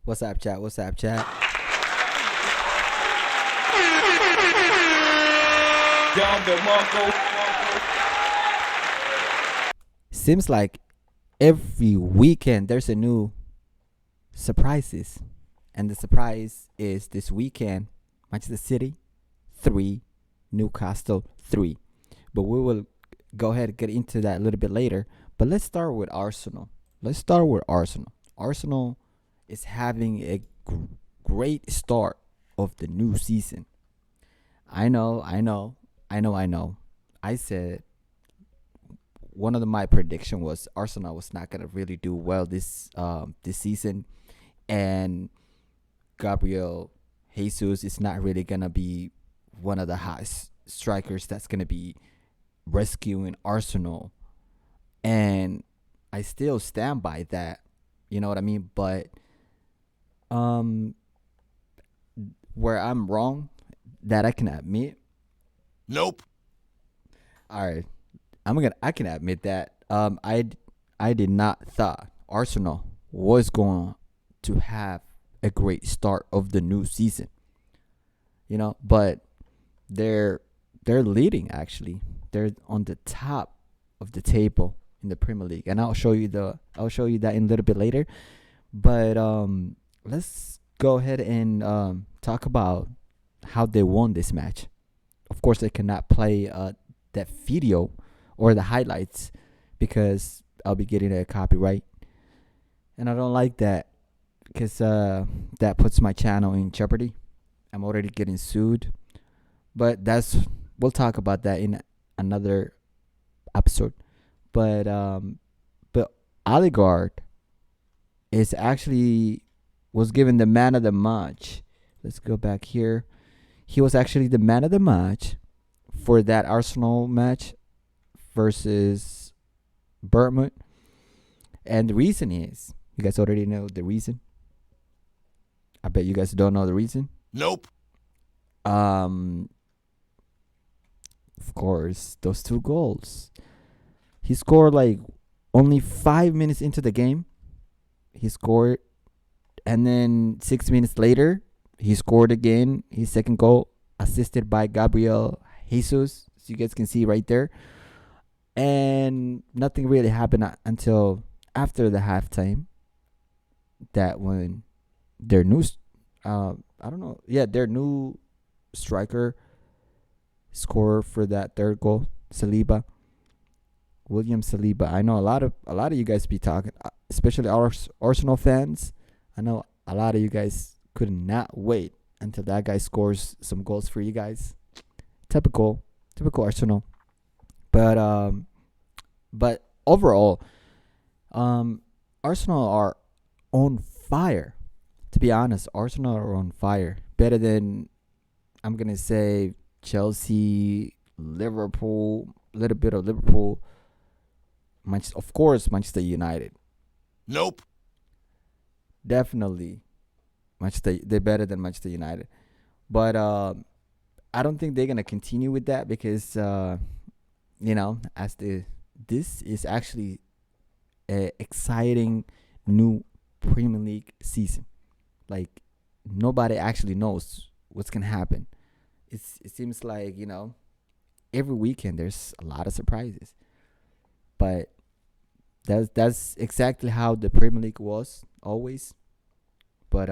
What's up, chat? What's up, chat? Seems like every weekend there's a new surprises, and the surprise is this weekend: Manchester City 3, Newcastle 3. But we will go ahead and get into that a little bit later. But let's start with Arsenal. Arsenal is having a great start of the new season. I know. I said one of my prediction was Arsenal was not gonna really do well this season, and Gabriel Jesus is not really gonna be one of the highest strikers that's gonna be rescuing Arsenal, and I still stand by that. You know what I mean? But um, where I'm wrong, that I can admit. Nope. All right, I can admit that. I did not thought Arsenal was going to have a great start of the new season. But they're leading actually. They're on the top of the table in the Premier League, and I'll show you that in a little bit later. But let's go ahead and talk about how they won this match. Of course, they cannot play that video or the highlights because I'll be getting a copyright, and I don't like that because that puts my channel in jeopardy. I'm already getting sued, but we'll talk about that in another episode. But Odegaard is actually was given the man of the match. Let's go back here. He was actually the man of the match for that Arsenal match versus Bournemouth. And the reason is, you guys already know the reason. I bet you guys don't know the reason. Nope. Of course, those 2 goals. He scored like only 5 minutes into the game. He scored, and then 6 minutes later, he scored again. His second goal, assisted by Gabriel Jesus, as you guys can see right there. And nothing really happened until after the halftime. That when their new, their new striker scorer for that third goal, William Saliba. I know a lot of you guys be talking, especially our Arsenal fans. I know a lot of you guys could not wait until that guy scores some goals for you guys. Typical Arsenal. But overall, Arsenal are on fire. To be honest, Arsenal are on fire. Better than, I'm gonna say, Chelsea, Liverpool, a little bit of Liverpool. Of course, Manchester United. Nope. Definitely, they're better than Manchester United. But I don't think they're gonna continue with that because this is actually a exciting new Premier League season. Like, nobody actually knows what's gonna happen. It seems like every weekend there's a lot of surprises, but that's exactly how the Premier League was always. But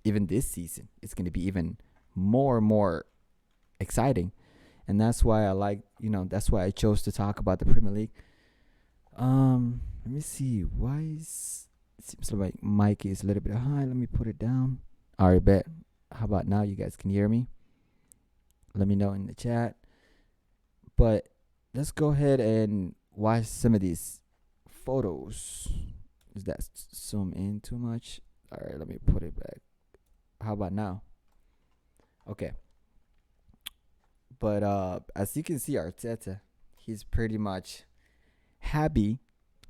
even this season, it's gonna be even more and more exciting, and that's why that's why I chose to talk about the Premier League. Let me see. It seems like my mic is a little bit high. Let me put it down. All right, bet. How about now? You guys can hear me? Let me know in the chat. But let's go ahead and watch some of these photos. Is that zoom in too much? All right, let me put it back. How about now? Okay. But as you can see, Arteta, he's pretty much happy,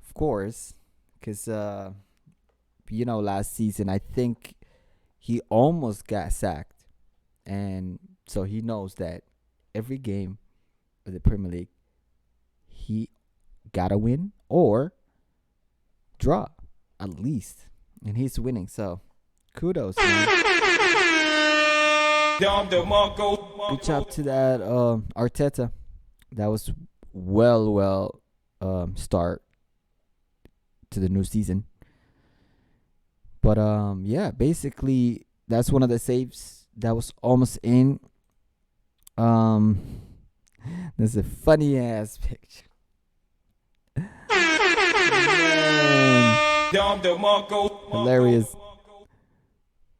of course, because last season I think he almost got sacked, and so he knows that every game of the Premier League he gotta win or draw at least, and he's winning. So Kudos, man. Good job to that Arteta. That was well start to the new season. But yeah, basically that's one of the saves that was almost in. There's a funny ass picture. Hilarious.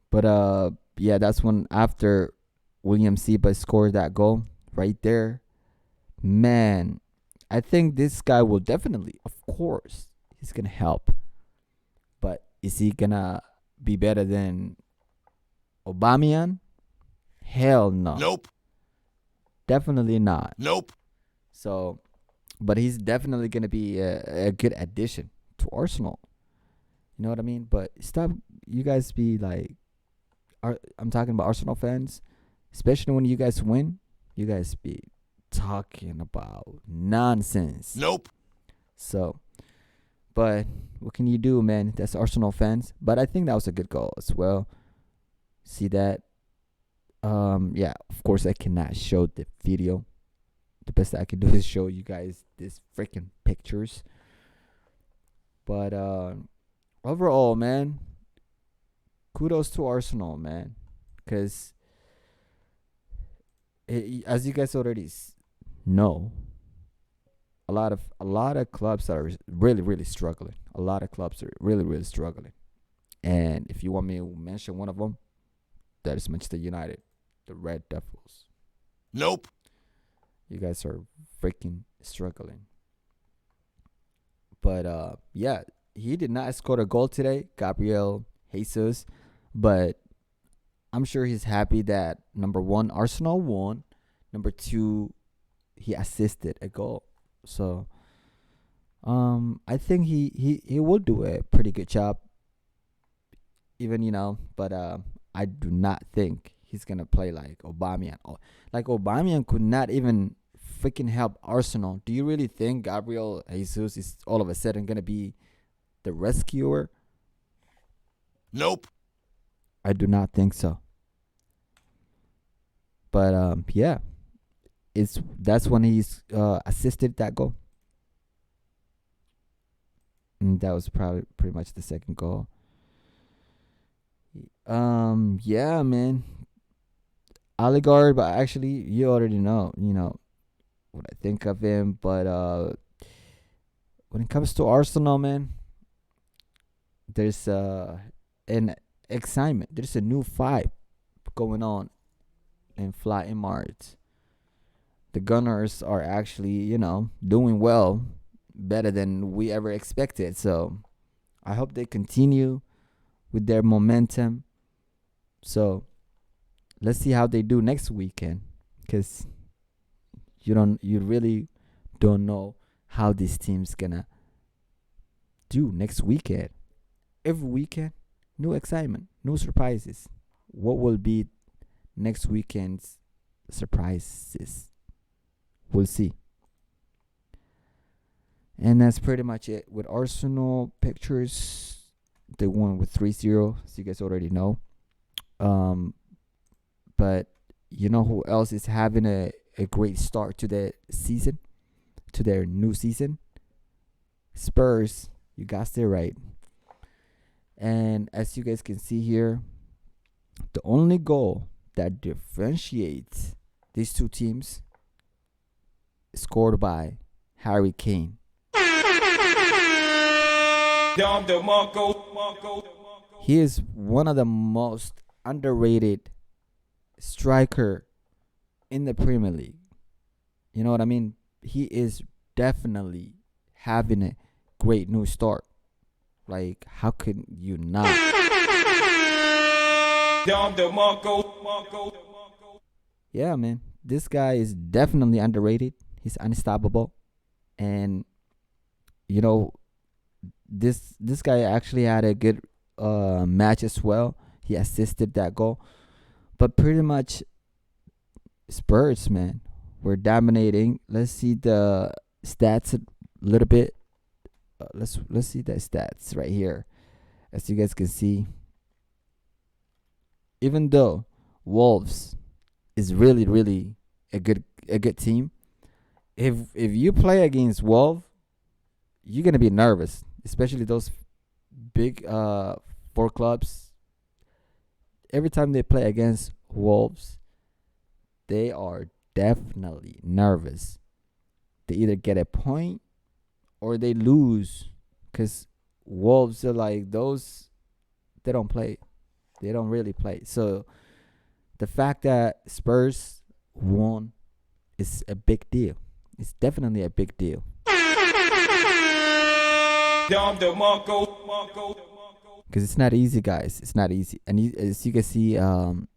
But yeah, that's when after William Seba scored that goal right there. Man, I think this guy will definitely, of course, he's gonna help. But is he gonna be better than Aubameyang? Hell no. Nope. Definitely not. Nope. So, but he's definitely gonna be a good addition to Arsenal. You know what I mean? But stop, you guys be like, I'm talking about Arsenal fans, especially when you guys win. You guys be talking about nonsense. Nope. So, but what can you do, man? That's Arsenal fans. But I think that was a good goal as well. See that? Yeah, of course I cannot show the video. The best I can do is show you guys these freaking pictures. But overall, man, kudos to Arsenal, man, because as you guys already know, a lot of clubs are really struggling. A lot of clubs are really struggling. And if you want me to mention one of them, that is Manchester United, the Red Devils. Nope. You guys are freaking struggling. But yeah, he did not score a goal today, Gabriel Jesus. But I'm sure he's happy that number one, Arsenal won. Number two, he assisted a goal. So I think he will do a pretty good job. Even, but I do not think he's gonna play like Aubameyang. Like Aubameyang could not even freaking help Arsenal. Do you really think Gabriel Jesus is all of a sudden gonna be the rescuer? Nope. I do not think so. But yeah, that's when he's assisted that goal. And that was probably pretty much the second goal. Yeah, man. Odegaard, but actually you already know, what I think of him. But when it comes to Arsenal, man, there's an excitement. There's a new vibe going on in Flying Mart. The Gunners are actually, doing well, better than we ever expected. So I hope they continue with their momentum. So let's see how they do next weekend, because you really don't know how this team's gonna do next weekend. Every weekend, new excitement, new surprises. What will be next weekend's surprises? We'll see. And that's pretty much it with Arsenal pictures. They won with 3-0, so you guys already know. But you know who else is having a great start to the season, to their new season? Spurs. You guys it right. And as you guys can see here, the only goal that differentiates these two teams is scored by Harry Kane. He is one of the most underrated striker in the Premier League. You know what I mean? He is definitely having a great new start. Like, how could you not? Yeah, man. This guy is definitely underrated. He's unstoppable. And, this guy actually had a good match as well. He assisted that goal. But pretty much Spurs, man, were dominating. Let's see the stats a little bit. Let's see the stats right here. As you guys can see, even though Wolves is really, really a good team, if you play against Wolves, you're gonna be nervous, especially those big four clubs. Every time they play against Wolves, they are definitely nervous. They either get a point or they lose, because Wolves are like those. They don't play. They don't really play. So the fact that Spurs won is a big deal. It's definitely a big deal. Because it's not easy, guys. It's not easy. And as you can see over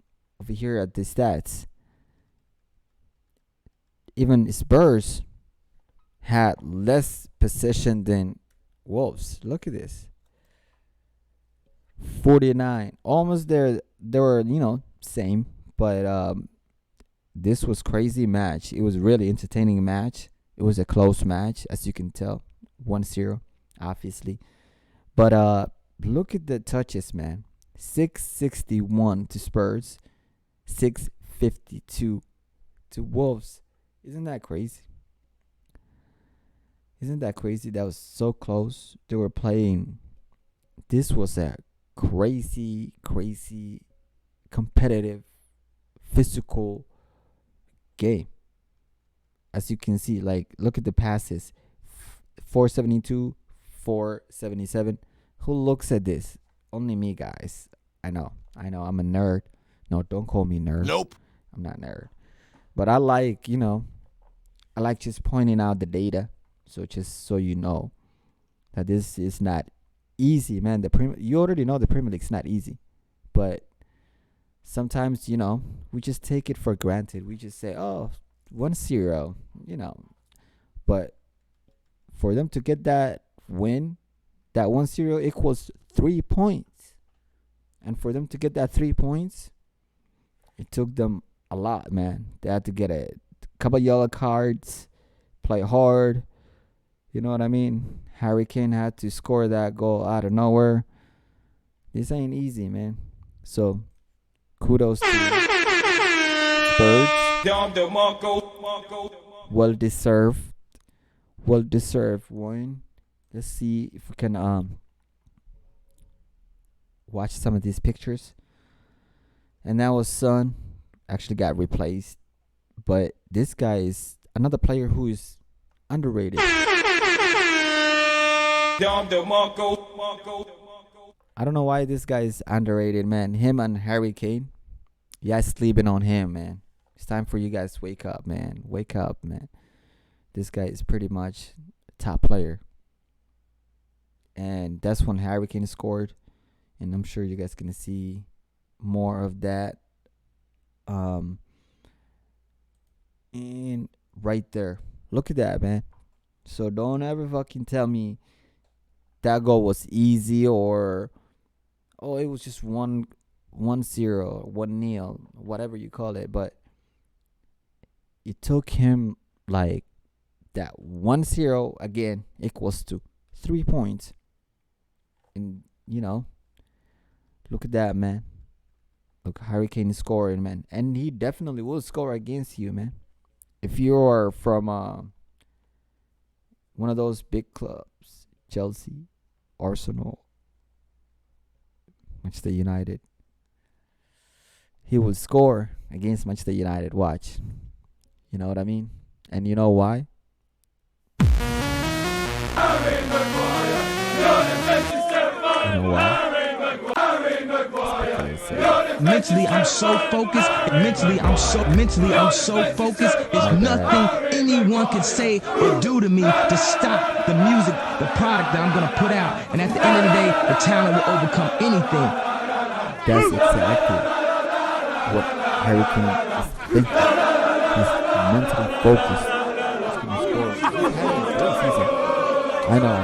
here at the stats, even Spurs had less possession than Wolves. Look at this. 49. Almost there. They were, same. But this was crazy match. It was really entertaining match. It was a close match, as you can tell. 1-0, obviously. But look at the touches, man. 661 to Spurs. 652 to Wolves. Isn't that crazy? Isn't that crazy? That was so close. They were playing. This was a crazy, crazy, competitive, physical game. As you can see, like, look at the passes. 472, 477. Who looks at this? Only me, guys. I know. I'm a nerd. No, don't call me nerd. Nope. I'm not nerd. But I like just pointing out the data. So just so you know that this is not easy, man. You already know the Premier League's not easy. But sometimes, we just take it for granted. We just say, 1-0, But for them to get that win, that 1-0 equals 3 points. And for them to get that 3 points, it took them a lot, man. They had to get a couple yellow cards, play hard. You know what I mean? Harry Kane had to score that goal out of nowhere. This ain't easy, man. So, kudos to Spurs. Well deserved. Well deserved win. Let's see if we can watch some of these pictures. And now his son actually got replaced. But this guy is another player who is underrated. I don't know why this guy is underrated, man. Him and Harry Kane. You guys sleeping on him, man. It's time for you guys to wake up, man. Wake up, man. This guy is pretty much a top player. And that's when Harry Kane scored. And I'm sure you guys going to see more of that. And right there. Look at that, man. So don't ever fucking tell me that goal was easy or it was just 1-0, 1-0, whatever you call it. But it took him like that 1-0 again equals to 3 points. And look at that, man. Look, Harry Kane is scoring, man. And he definitely will score against you, man. If you're from one of those big clubs, Chelsea, Arsenal, Manchester United, he will score against Manchester United. Watch. You know what I mean? And you know why? You know why? Mentally, I'm so focused. Mentally, I'm so focused. There's nothing anyone can say or do to me to stop the music, the product that I'm gonna put out. And at the end of the day, the talent will overcome anything. That's exactly what Harry Kane is thinking. He's mentally focused. He's gonna score. I know.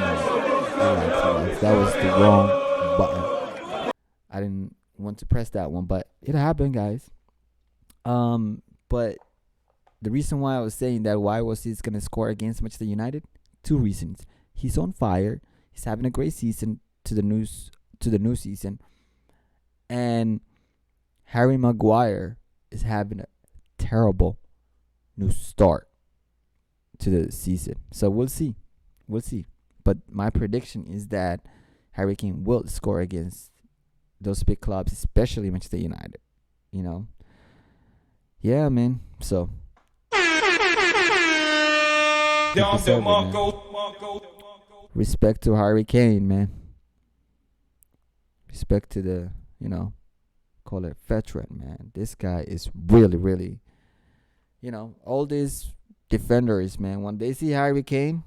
Relax. That was the wrong button. I didn't want to press that one, but it happened, guys. But the reason why I was saying that, why was he gonna score against Manchester United? 2 reasons. He's on fire. He's having a great season to the new season, and Harry Maguire is having a terrible new start to the season. So we'll see. We'll see. But my prediction is that Harry Kane will score against those big clubs, especially Manchester United. You know? Yeah, man. So. Respect to Harry Kane, man. Respect to the, call it veteran, man. This guy is really, really, all these defenders, man, when they see Harry Kane,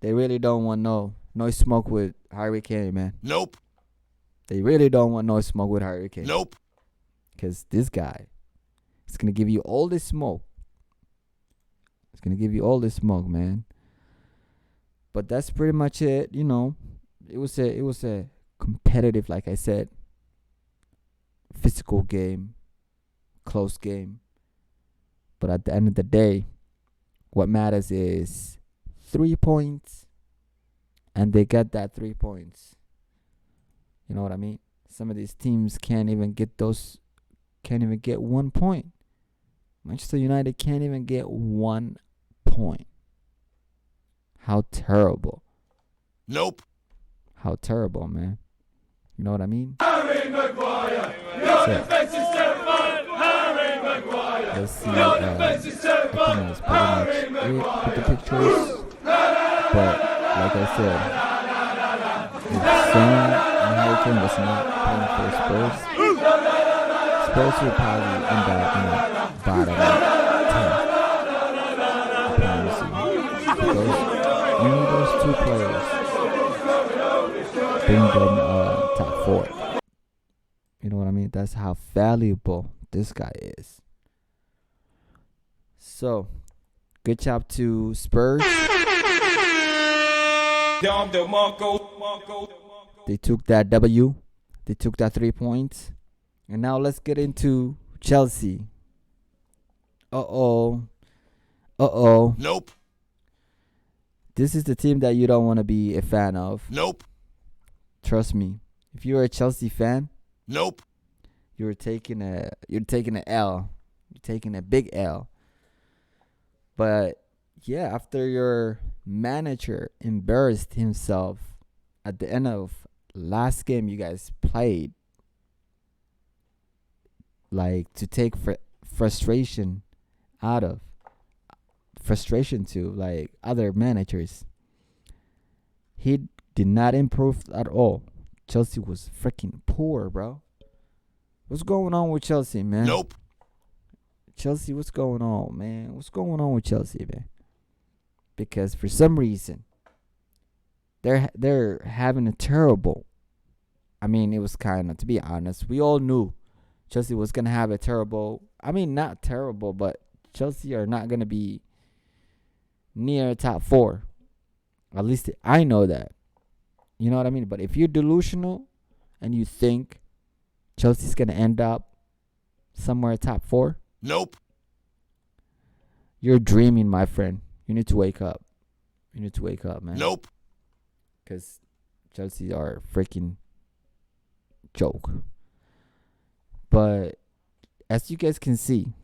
they really don't want no smoke with Harry Kane, man. Nope. They really don't want no smoke with Harry Kane. Nope. Because this guy is going to give you all this smoke. It's going to give you all this smoke, man. But that's pretty much it, It was a competitive, like I said, physical game, close game. But at the end of the day, what matters is 3 points, and they got that 3 points. You know what I mean? Some of these teams can't even get 1 point. Manchester United can't even get 1 point. How terrible. Nope. How terrible, man. You know what I mean? Harry Maguire, your defense is terrified. Harry Maguire, Let's see. your defense is terrified. I think that's pretty much it with the pictures. But like I said, if Son and Harry Kane was not playing for Spurs, Spurs would probably end up bottom 10. I promise you. Because only those two players bring them top 4. You know what I mean? That's how valuable this guy is. So, good job to Spurs. They took that W. They took that 3 points. And now let's get into Chelsea. Uh-oh. Nope. This is the team that you don't want to be a fan of. Nope. Trust me. If you're a Chelsea fan, Nope. you're taking an L. You're taking a big L. But yeah, after your manager embarrassed himself at the end of last game you guys played, like to take frustration to like other managers, he did not improve at all. Chelsea was freaking poor, bro. What's going on with Chelsea, man? Nope. Chelsea, what's going on, man? What's going on with Chelsea, man? Because for some reason, they're having a terrible. I mean, it was kind of, to be honest, we all knew Chelsea was gonna have a terrible. I mean, not terrible, but Chelsea are not gonna be near top 4. At least I know that. You know what I mean? But if you're delusional and you think Chelsea's gonna end up somewhere top 4, Nope. you're dreaming, my friend. You need to wake up. You need to wake up, man. Nope. Because Chelsea are a freaking joke. But as you guys can see,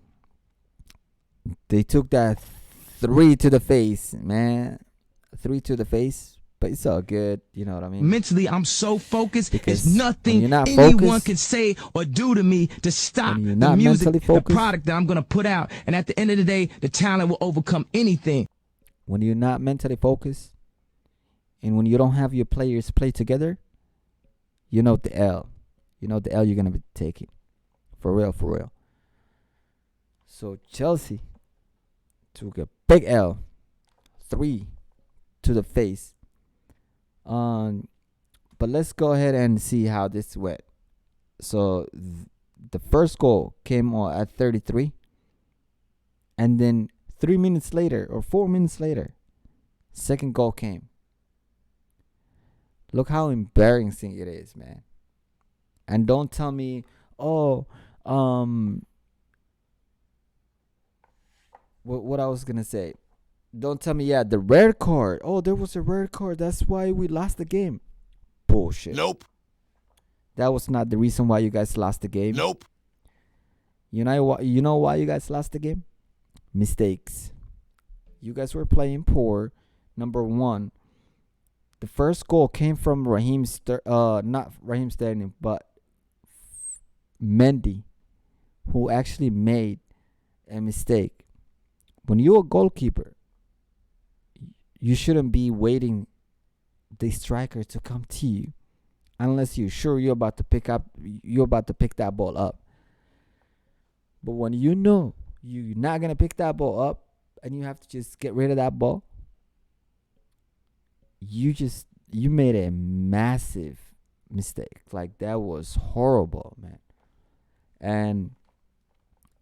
they took that 3 to the face, man. 3 to the face. But it's all good. You know what I mean? Mentally, I'm so focused. Because There's nothing when you're not anyone focused, can say or do to me to stop when you're the not music, mentally the focused, product that I'm going to put out. And at the end of the day, the talent will overcome anything. when you're not mentally focused, and when you don't have your players play together, you know the L. You know the L you're going to be taking. For real, for real. So Chelsea took a big L. 3 to the face. But let's go ahead and see how this went. So the first goal came on at 33, and then 3 minutes later or 4 minutes later, second goal came. Look how embarrassing it is, man. And don't tell me, what I was gonna say. Don't tell me, the red card. Oh, there was a red card. That's why we lost the game. Bullshit. Nope. That was not the reason why you guys lost the game. Nope. You know why you guys lost the game? Mistakes. You guys were playing poor. Number one, the first goal came from not Raheem Sterling, but Mendy, who actually made a mistake. When you're a goalkeeper, you shouldn't be waiting the striker to come to you unless you're sure you're about to pick that ball up. But when you know you're not gonna pick that ball up and you have to just get rid of that ball, you made a massive mistake. Like, that was horrible, man. And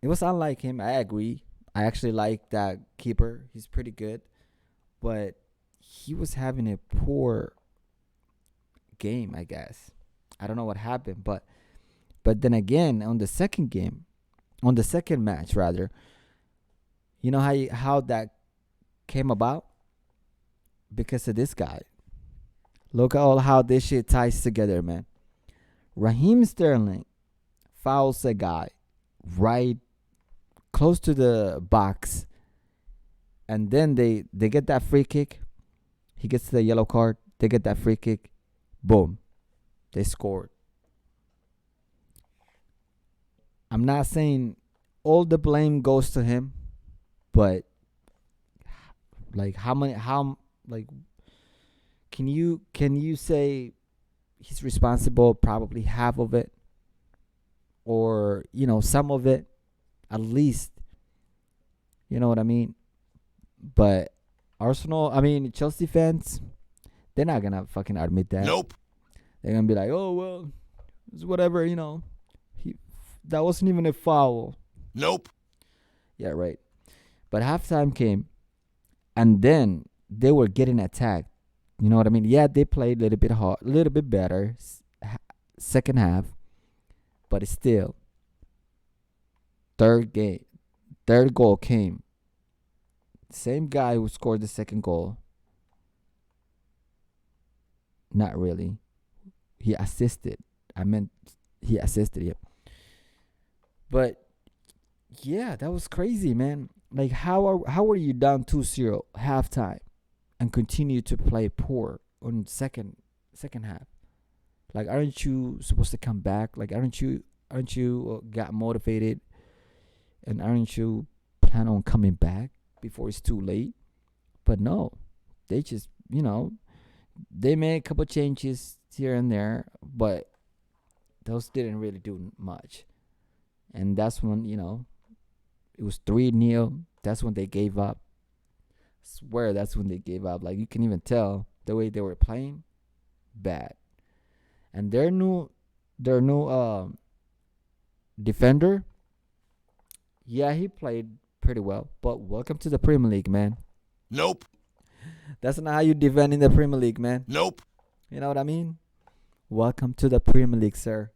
it was unlike him. I agree. I actually like that keeper. He's pretty good. But he was having a poor game, I guess. I don't know what happened. But then again, on the second match, rather, you know how that came about? Because of this guy. Look at how this shit ties together, man. Raheem Sterling fouls a guy right close to the box, and then they get that free kick. He gets the yellow card. They get that free kick. Boom. They scored. I'm not saying all the blame goes to him, but like can you say he's responsible? Probably half of it, or some of it, at least. You know what I mean? But Chelsea fans, they're not gonna fucking admit that. Nope. They're gonna be like, oh well, it's whatever. That wasn't even a foul. Nope. Yeah, right. But halftime came, and then they were getting attacked. You know what I mean? Yeah, they played a little bit better second half, but still, third goal came. Same guy who scored the second goal. Not really. He assisted. He assisted, yep. But yeah, that was crazy, man. Like, how are you down 2-0 halftime and continue to play poor on second half? Like, aren't you supposed to come back? Like, aren't you got motivated, and aren't you plan on coming back before it's too late? But no, they just they made a couple changes here and there, but those didn't really do much. And that's when it was 3-0. That's when they gave up. I swear that's when they gave up. Like, you can even tell the way they were playing, bad. And their new defender, yeah, he played pretty well. But welcome to the Premier League, man. Nope. That's not how you defend in the Premier League, man. Nope. You know what I mean? Welcome to the Premier League, sir.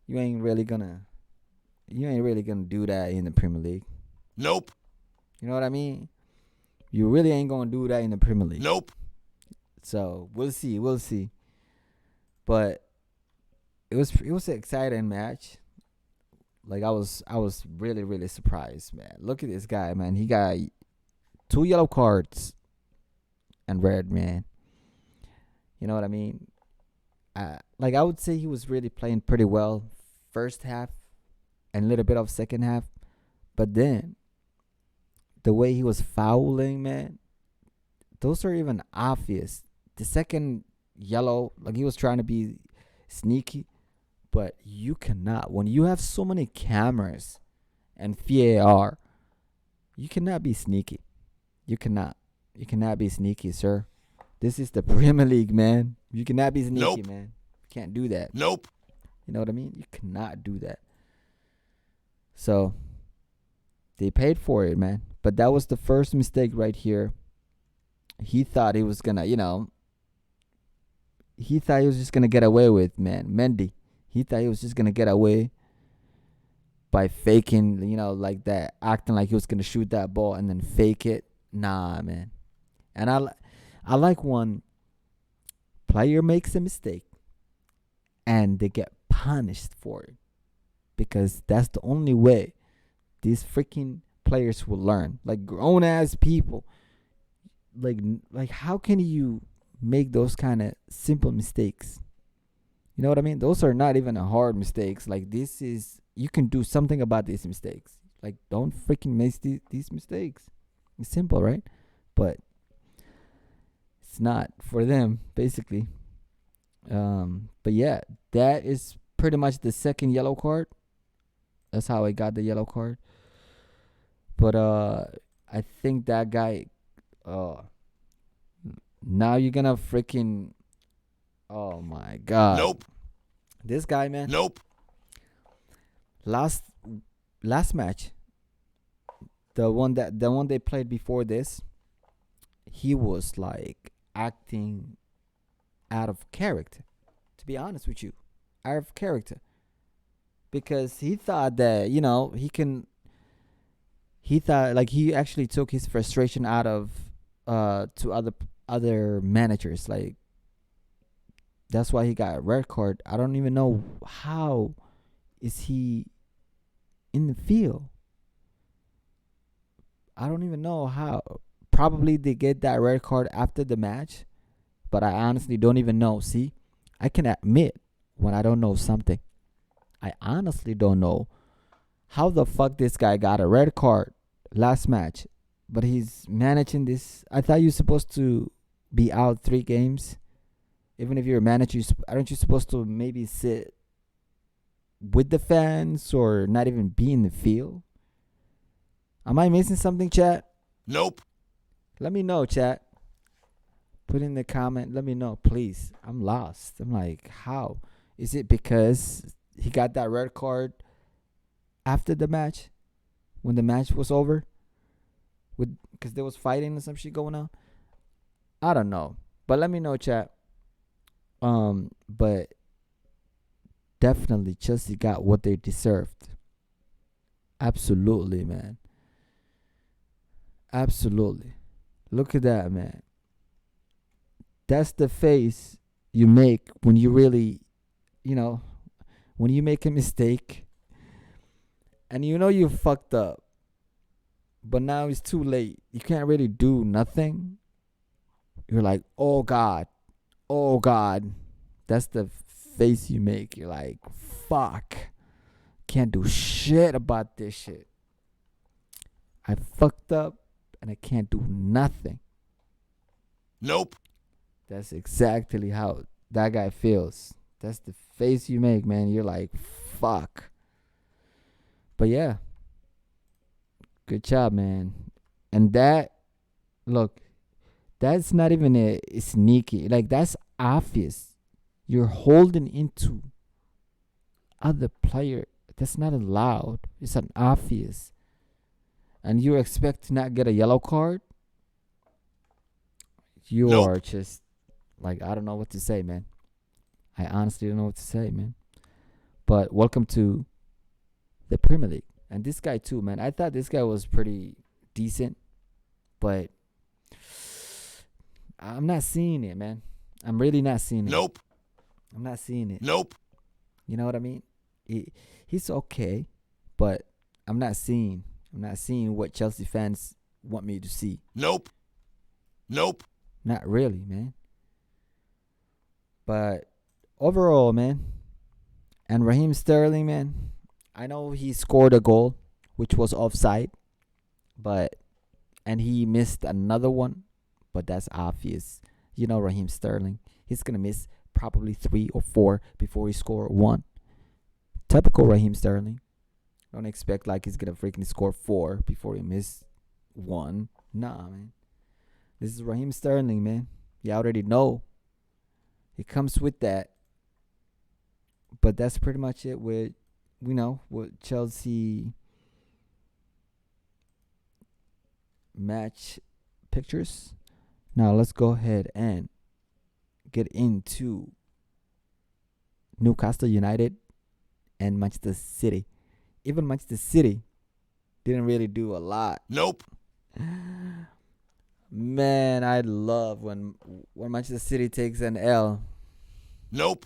You ain't really gonna do that in the Premier League. Nope. You know what I mean? You really ain't gonna do that in the Premier League. Nope. So we'll see. But it was an exciting match. Like, I was really, really surprised, man. Look at this guy, man. He got 2 yellow cards and red, man. You know what I mean? I would say he was really playing pretty well first half and a little bit of second half. But then, the way he was fouling, man, those are even obvious. The second yellow, like, he was trying to be sneaky. But you cannot. When you have so many cameras and VAR, you cannot be sneaky. You cannot be sneaky, sir. This is the Premier League, man. You cannot be sneaky, Nope. man. You can't do that. Nope. You know what I mean? You cannot do that. So, they paid for it, man. But that was the first mistake right here. He thought he was going to, he thought he was just going to get away with, man. Mendy. He thought he was just going to get away by faking, like that, acting like he was going to shoot that ball and then fake it. Nah, man. And I like when player makes a mistake and they get punished for it, because that's the only way these freaking players will learn. Like grown ass people, like how can you make those kind of simple mistakes? You know what I mean? Those are not even a hard mistakes. Like this is, you can do something about these mistakes. Like don't freaking make these mistakes. It's simple, right? But it's not for them, basically. But yeah, that is pretty much the second yellow card. That's how I got the yellow card. But I think that guy. Now you're gonna freaking. Oh my god. Nope. This guy, man. Nope. Last match, the one they played before this, he was like acting out of character. To be honest with you, out of character, because he thought that he can. He thought like he actually took his frustration out of to other managers. Like that's why he got a red card. I don't even know how is he in the field. I don't even know how. Probably they get that red card after the match, but I honestly don't even know. See, I can admit when I don't know something. I honestly don't know how the fuck this guy got a red card last match, but he's managing this. I thought you're supposed to be out 3 games. Even if you're a manager, aren't you supposed to maybe sit with the fans or not even be in the field? Am I missing something, chat? Nope. Let me know, chat. Put in the comment. Let me know, please. I'm lost. I'm like, how? Is it because he got that red card after the match? When the match was over? Because there was fighting and some shit going on? I don't know. But let me know, chat. But definitely Chelsea got what they deserved. Absolutely, man. Absolutely. Look at that, man. That's the face you make when you really, when you make a mistake and you fucked up, but now it's too late. You can't really do nothing. You're like, oh God. That's the face you make. You're like, fuck. Can't do shit about this shit. I fucked up and I can't do nothing. Nope. That's exactly how that guy feels. That's the face you make, man. You're like, fuck. But yeah. Good job, man. And that's not even a sneaky. Like, that's obvious. You're holding into other player. That's not allowed. It's an obvious. And you expect to not get a yellow card? You are just, like, I don't know what to say, man. I honestly don't know what to say, man. But welcome to the Premier League. And this guy too, man. I thought this guy was pretty decent. But I'm not seeing it, man. I'm really not seeing it. Nope. I'm not seeing it. Nope. You know what I mean? He's okay, but I'm not seeing what Chelsea fans want me to see. Nope. Nope. Not really, man. But overall, man, and Raheem Sterling, man, I know he scored a goal, which was offside, and he missed another one, but that's obvious. Raheem Sterling, he's going to miss probably 3 or 4 before he score 1. Typical Raheem Sterling. Don't expect like he's going to freaking score 4 before he miss 1. Nah, man. This is Raheem Sterling, man. You already know. It comes with that. But that's pretty much it with, with Chelsea match pictures. Now let's go ahead and get into Newcastle United and Manchester City. Even Manchester City didn't really do a lot. Nope. Man, I love when Manchester City takes an L. Nope.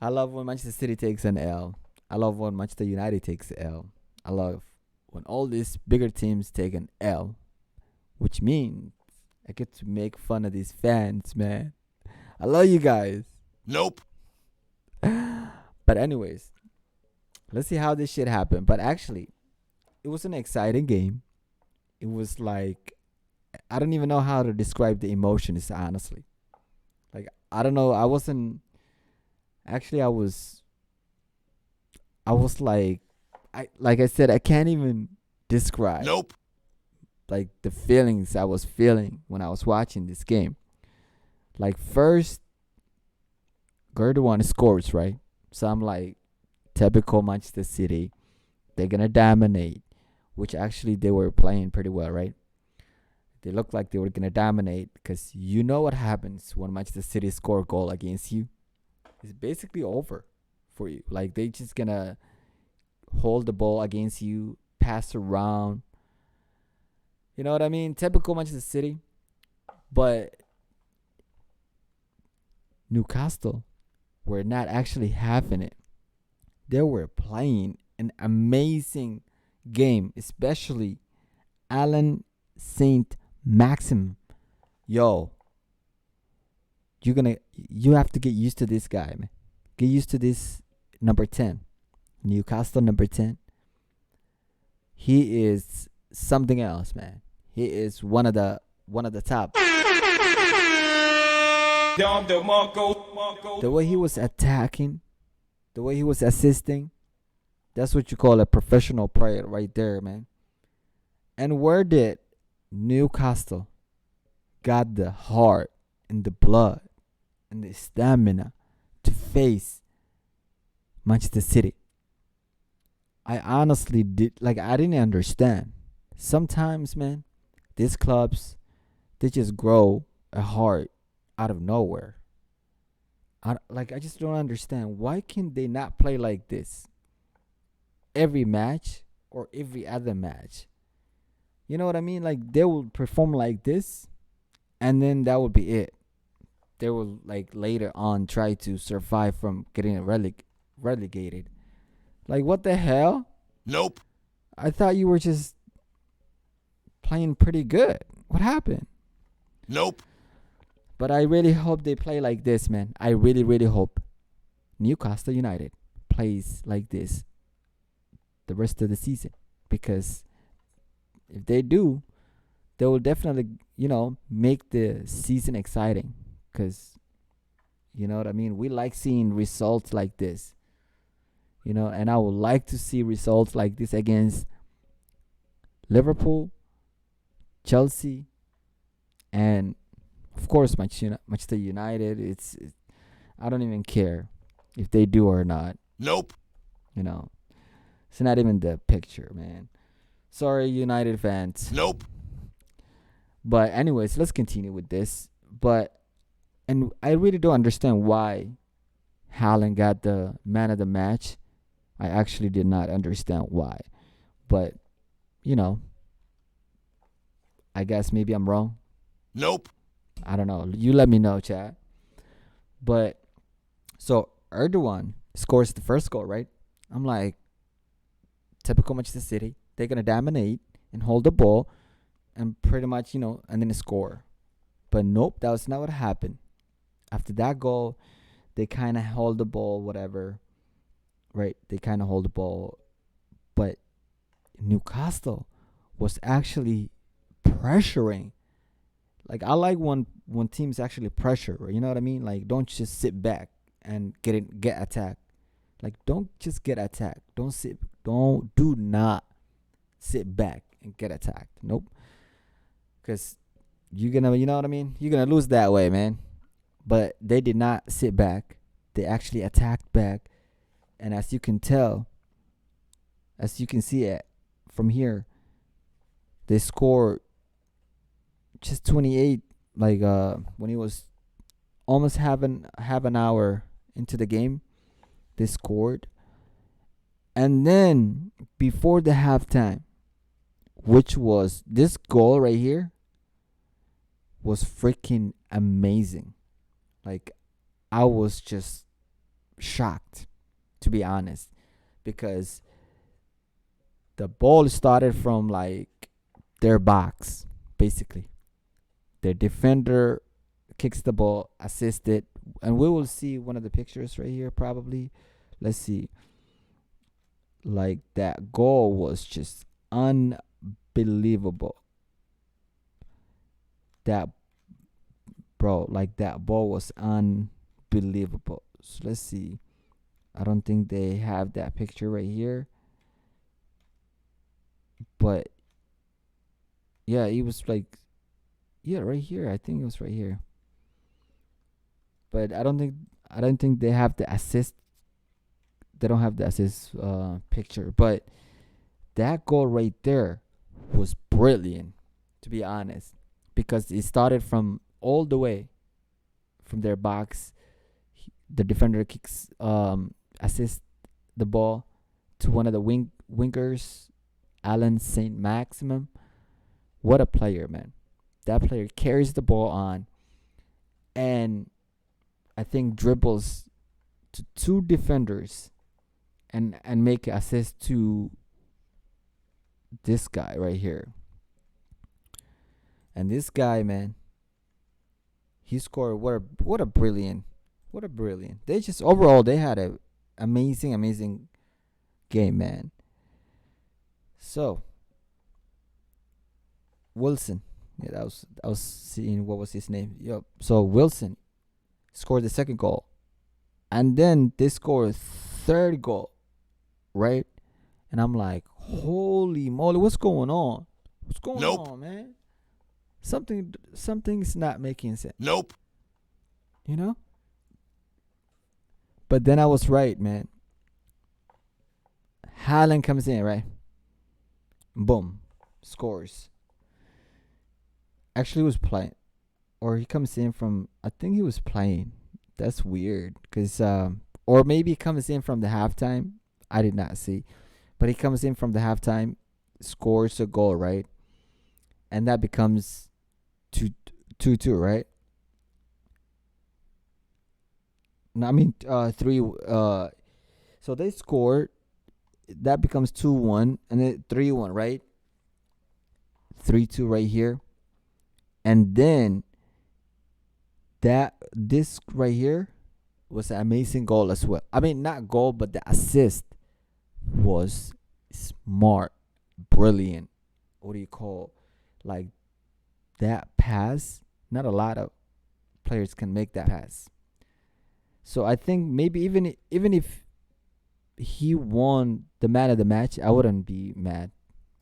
I love when Manchester City takes an L. I love when Manchester United takes an L. I love when all these bigger teams take an L, which means I get to make fun of these fans, man. I love you guys. Nope. But anyways, let's see how this shit happened. But actually, it was an exciting game. It was like, I don't even know how to describe the emotions, honestly. Like, I don't know. I was like I said, I can't even describe Nope. like the feelings I was feeling when I was watching this game. Like first, Gerduan scores, right? So I'm like, typical Manchester City, they're gonna dominate, which actually they were playing pretty well, right? They looked like they were gonna dominate because you know what happens when Manchester City score a goal against you. It's basically over for you. Like they just gonna hold the ball against you, pass around. You know what I mean? Typical Manchester City. But Newcastle were not actually having it. They were playing an amazing game, especially Alan Saint Maxim. Yo, you have to get used to this guy, man. Get used to this number 10. Newcastle number 10. He is something else, man. He is one of the top. The way he was attacking, the way he was assisting, that's what you call a professional player right there, man. And where did Newcastle got the heart and the blood and the stamina to face Manchester City? I honestly I didn't understand. Sometimes, man, these clubs, they just grow a heart out of nowhere. I just don't understand. Why can they not play like this every match or every other match? You know what I mean? Like they will perform like this, and then that would be it. They will like later on try to survive from getting relegated. Like what the hell? Nope. I thought you were just playing pretty good. What happened? Nope. But I really hope they play like this, man. I really, really hope Newcastle United plays like this the rest of the season. Because if they do, they will definitely, make the season exciting. Because, you know what I mean? We like seeing results like this. And I would like to see results like this against Liverpool, Chelsea, and of course Manchester United. It's I don't even care if they do or not. Nope. It's not even the picture, man. Sorry, United fans. Nope. But anyways, let's continue with this. And I really don't understand why Haaland got the man of the match. I actually did not understand why. But, I guess maybe I'm wrong. Nope. I don't know. You let me know, chat. But, so Erdogan scores the first goal, right? I'm like, typical Manchester City. They're going to dominate and hold the ball and pretty much, and then score. But nope, that was not what happened. After that goal, they kind of hold the ball, whatever. Right? They kind of hold the ball. But Newcastle was actually pressuring. Like, I like when teams actually pressure. You know what I mean? Like, don't just sit back and get attacked. Like, don't just get attacked. Do not sit back and get attacked. Nope. Because you're going to, you know what I mean? You're going to lose that way, man. But they did not sit back. They actually attacked back. And as you can tell, as you can see it from here, they scored just 28, when he was almost half an hour into the game, they scored. And then before the halftime, which was this goal right here, was freaking amazing. Like, I was just shocked, to be honest, because the ball started from like their box, basically. Their defender kicks the ball, assisted, and we will see one of the pictures right here probably. Let's see. Like that goal was just unbelievable. That like that ball was unbelievable. So let's see. I don't think they have that picture right here. But yeah, it was like right here. I think it was right here. But I don't think they have the assist. They don't have the assist picture. But that goal right there was brilliant, to be honest, because it started from all the way from their box. The defender kicks, assists the ball to one of the wingers, Alan Saint Maximum. What a player, man! That player carries the ball on, and I think dribbles to two defenders, and make an assist to this guy right here. And this guy, man, he scored. What a brilliant. They just overall they had a amazing game, man. So Wilson, yeah, I was seeing what was his name. Yep. So Wilson scored the second goal, and then they scored third goal, right? And I'm like, holy moly, what's going on? What's going on, man? Something's not making sense. Nope. You know? But then I was right, man. Haaland comes in, right? Boom. Scores. Actually, he was playing. Or he comes in from, I think he was playing. That's weird. Or maybe he comes in from the halftime. I did not see. But he comes in from the halftime, scores a goal, right? And that becomes 2-2, right? No, I mean 3. So they scored. That becomes 2-1, and then 3-1, right? 3-2 right here, and then this right here was an amazing goal as well. I mean, not goal, but the assist was smart, brilliant. What do you call, like, that pass? Not a lot of players can make that pass. So I think maybe even if he won the man of the match, I wouldn't be mad.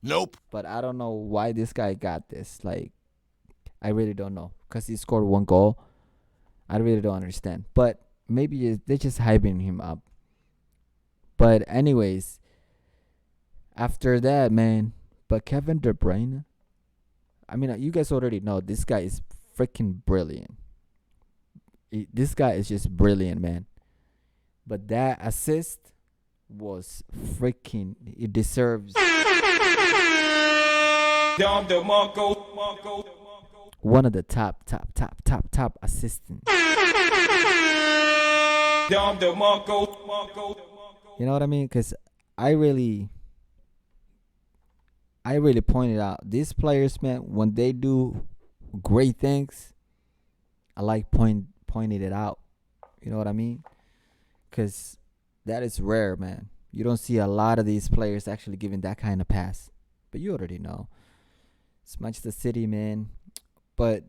Nope. But I don't know why this guy got this. Like, I really don't know, because he scored one goal. I really don't understand. But maybe they're just hyping him up. But anyways, after that, man. But Kevin De Bruyne, I mean, you guys already know this guy is freaking brilliant. This guy is just brilliant, man. But that assist was freaking, it deserves one of the top assistants. You know what I mean? Because I really pointed out these players, man, when they do great things, I like pointing it out. You know what I mean? Because that is rare, man. You don't see a lot of these players actually giving that kind of pass. But you already know. It's Manchester City, man. But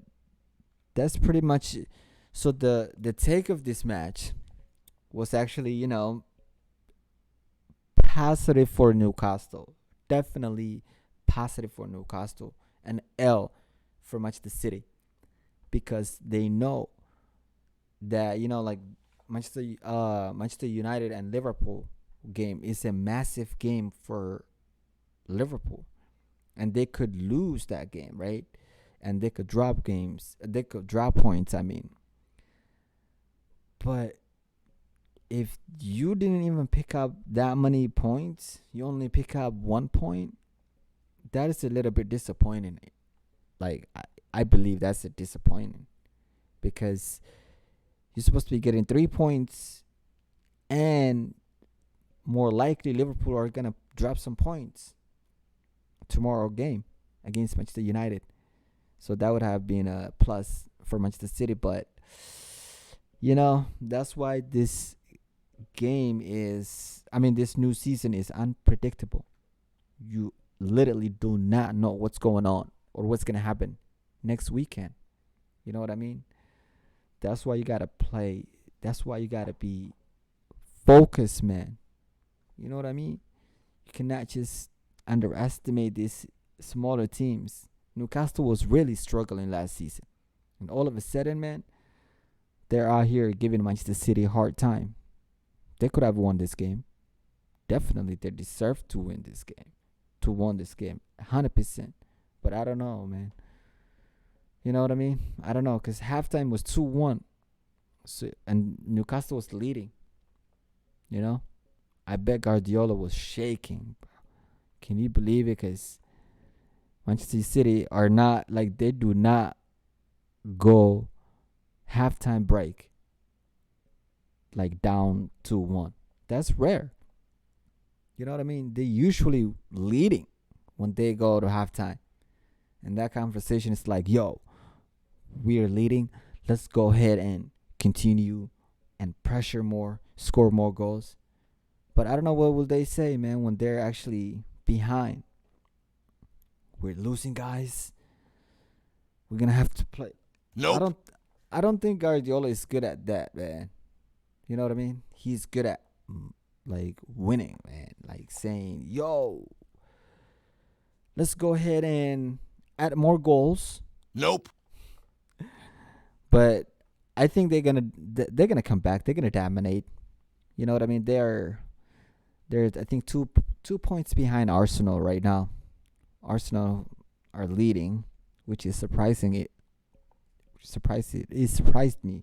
that's pretty much it. So the take of this match was actually, positive for Newcastle. Definitely positive for Newcastle. And L for Manchester City. Because they know that, like Manchester United and Liverpool game is a massive game for Liverpool. And they could lose that game, right? And they could drop games. They could drop points, I mean. But if you didn't even pick up that many points, you only pick up 1 point, that is a little bit disappointing. Like, I believe that's a disappointing. Because you're supposed to be getting 3 points And more likely Liverpool are gonna drop some points tomorrow game against Manchester United. So that would have been a plus for Manchester City. But that's why this game is this new season is unpredictable. You literally do not know what's going on or what's gonna happen next weekend. You know what I mean? That's why you gotta play. That's why you gotta be focused, man. You know what I mean? You cannot just underestimate these smaller teams. Newcastle was really struggling last season. And all of a sudden, man, they're out here giving Manchester City a hard time. They could have won this game. Definitely, they deserve to win this game. To win this game, 100%. But I don't know, man. You know what I mean? I don't know, because halftime was 2-1. So, and Newcastle was leading. I bet Guardiola was shaking. Can you believe it? Because Manchester City are not, they do not go halftime break down 2-1. That's rare. You know what I mean? They usually leading when they go to halftime. And that conversation is like, yo, we are leading. Let's go ahead and continue and pressure more, score more goals. But I don't know what will they say, man, when they're actually behind. We're losing, guys. We're gonna have to play. Nope. I don't think Guardiola is good at that, man. You know what I mean? He's good at winning, man. Saying, yo, let's go ahead and add more goals. Nope. But I think they're gonna come back. They're gonna dominate. You know what I mean? They're I think two points behind Arsenal right now. Arsenal are leading, which is surprising. It surprised me.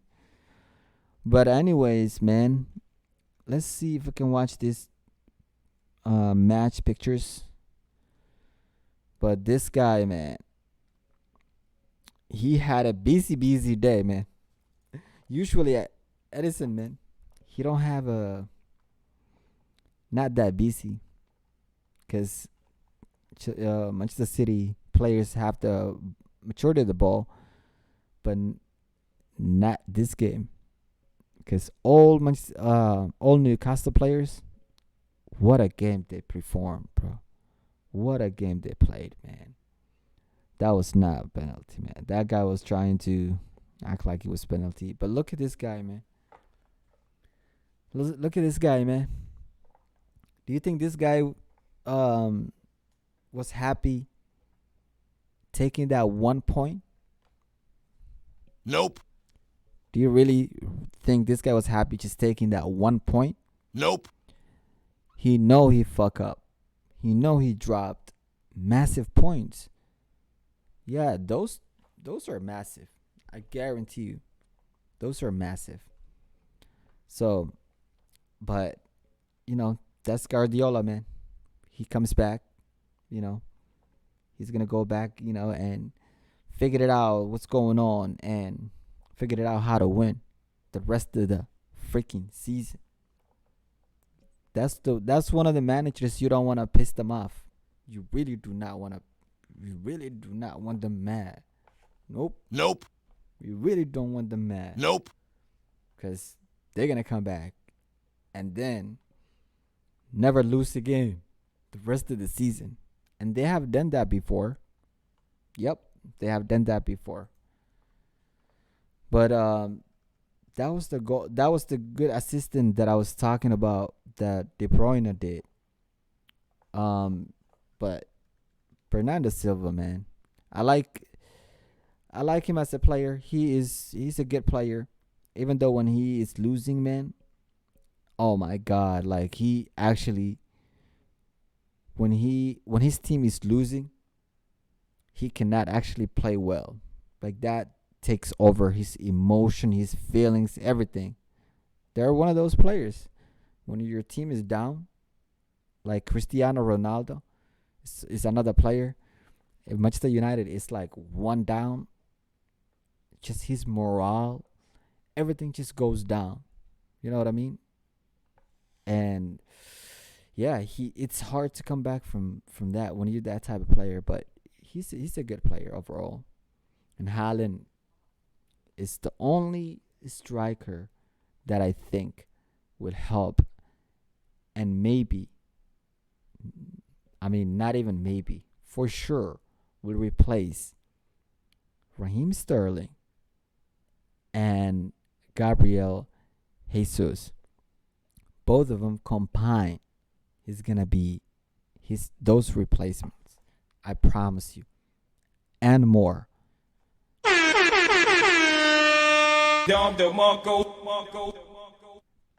But anyways, man, let's see if we can watch this match pictures. But this guy, man, he had a busy day, man. Usually at Edison, man, he don't have not that busy, because Manchester City players have the maturity of the ball, but not this game, because all Newcastle players, what a game they performed, bro. What a game they played, man. That was not a penalty, man. That guy was trying to act like it was penalty, but look at this guy, man. Look at this guy, man. Do you think this guy was happy taking that 1 point? Nope. Do you really think this guy was happy just taking that 1 point? Nope. He know he fuck up. He know he dropped massive points. Yeah, those are massive. I guarantee you. Those are massive. So, but, that's Guardiola, man. He comes back, He's going to go back, and figure it out what's going on and figured it out how to win the rest of the freaking season. That's one of the managers you don't want to piss them off. You really do not want them mad. Nope. You really don't want them mad. Nope. Because they're going to come back and then never lose again the rest of the season. And they have done that before. Yep, they have done that before. But that was the goal. That was the good assistant that I was talking about that De Bruyne did. But Bernardo Silva, man, I like him as a player. He's a good player, even though when he is losing, man. Oh my God! He actually, when his team is losing, he cannot actually play well. That takes over his emotion, his feelings, everything. They're one of those players. When your team is down, like Cristiano Ronaldo is another player. If Manchester United is one down, just his morale, everything just goes down. You know what I mean? And yeah, it's hard to come back from that when you're that type of player. But he's a good player overall. And Haaland is the only striker that I think will help, and maybe, I mean, not even maybe, for sure, will replace Raheem Sterling and Gabriel Jesus. Both of them combined is gonna be those replacements. I promise you, and more.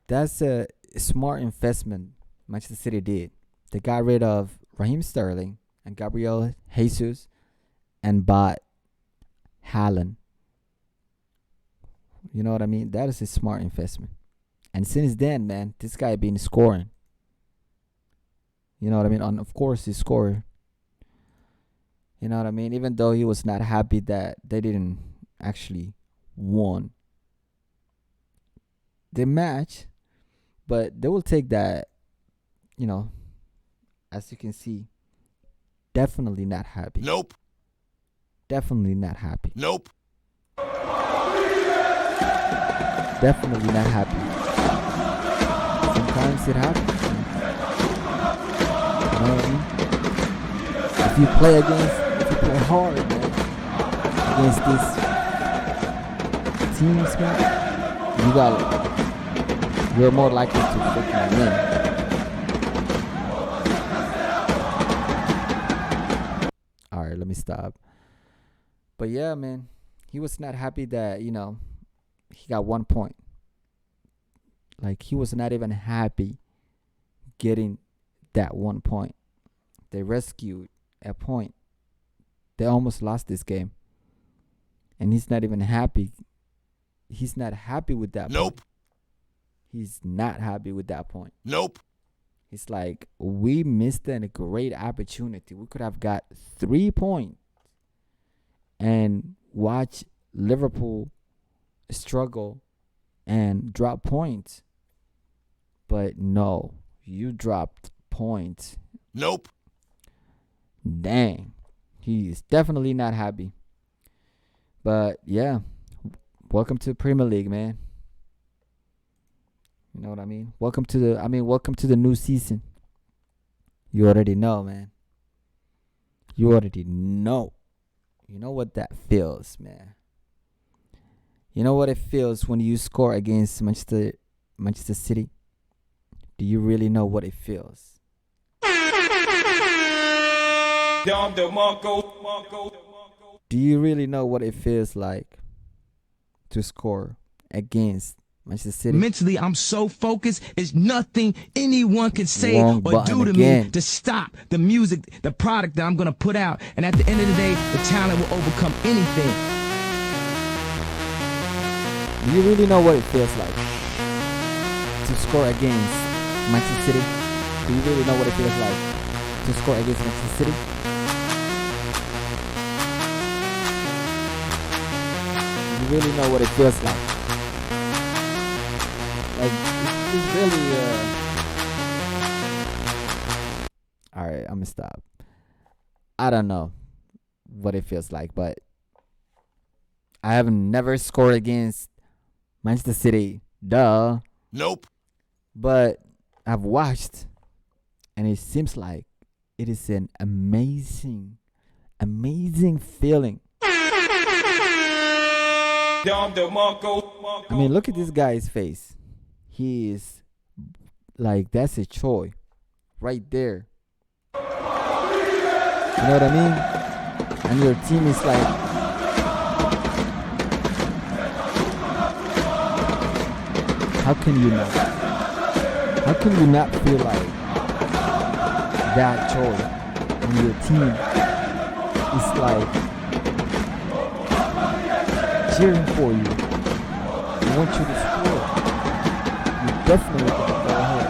That's a smart investment Manchester City did. They got rid of Raheem Sterling and Gabriel Jesus and bought Haaland. You know what I mean? That is a smart investment. And since then, man, this guy been scoring. You know what I mean? And of course, he scored. You know what I mean? Even though he was not happy that they didn't actually won the match, but they will take that, you know, as you can see, definitely not happy. Nope. Definitely not happy. Nope. Definitely not happy. Sometimes it happens. You know what I mean? If you play hard, man, against these teams, man, you're more likely to freaking win. All right, let me stop. But yeah, man, he was not happy that, you know, he got 1 point. Like, he was not even happy getting that 1 point. They rescued a point. They almost lost this game. And he's not even happy. He's not happy with that Nope. point. He's not happy with that point. Nope. It's like, we missed a great opportunity. We could have got 3 points and watch Liverpool struggle and drop points. But no, you dropped points. Nope. Dang. He is definitely not happy. But yeah, welcome to Premier League, man. You know what I mean? Welcome to the new season. You already know, man. You already know. You know what that feels, man. You know what it feels when you score against Manchester City? Do you really know what it feels? Do you really know what it feels like to score against Manchester City? Mentally, I'm so focused. It's nothing anyone can say Wrong or button do to again. me to stop the music, the product that I'm going to put out. And at the end of the day, the talent will overcome anything. Do you really know what it feels like to score against Manchester City? Do you really know what it feels like to score against Manchester City? Do you really know what it feels like? Like, it's really, Alright, I'm gonna stop. I don't know what it feels like, but I have never scored against Manchester City. Duh. Nope. But I've watched, and it seems like it is an amazing feeling. I mean, look at this guy's face. He is like, that's a joy right there. You know what I mean? And your team is like, how can you not? How can you not feel like that joy when your team is like cheering for you? They want you to score. You're definitely gonna go ahead.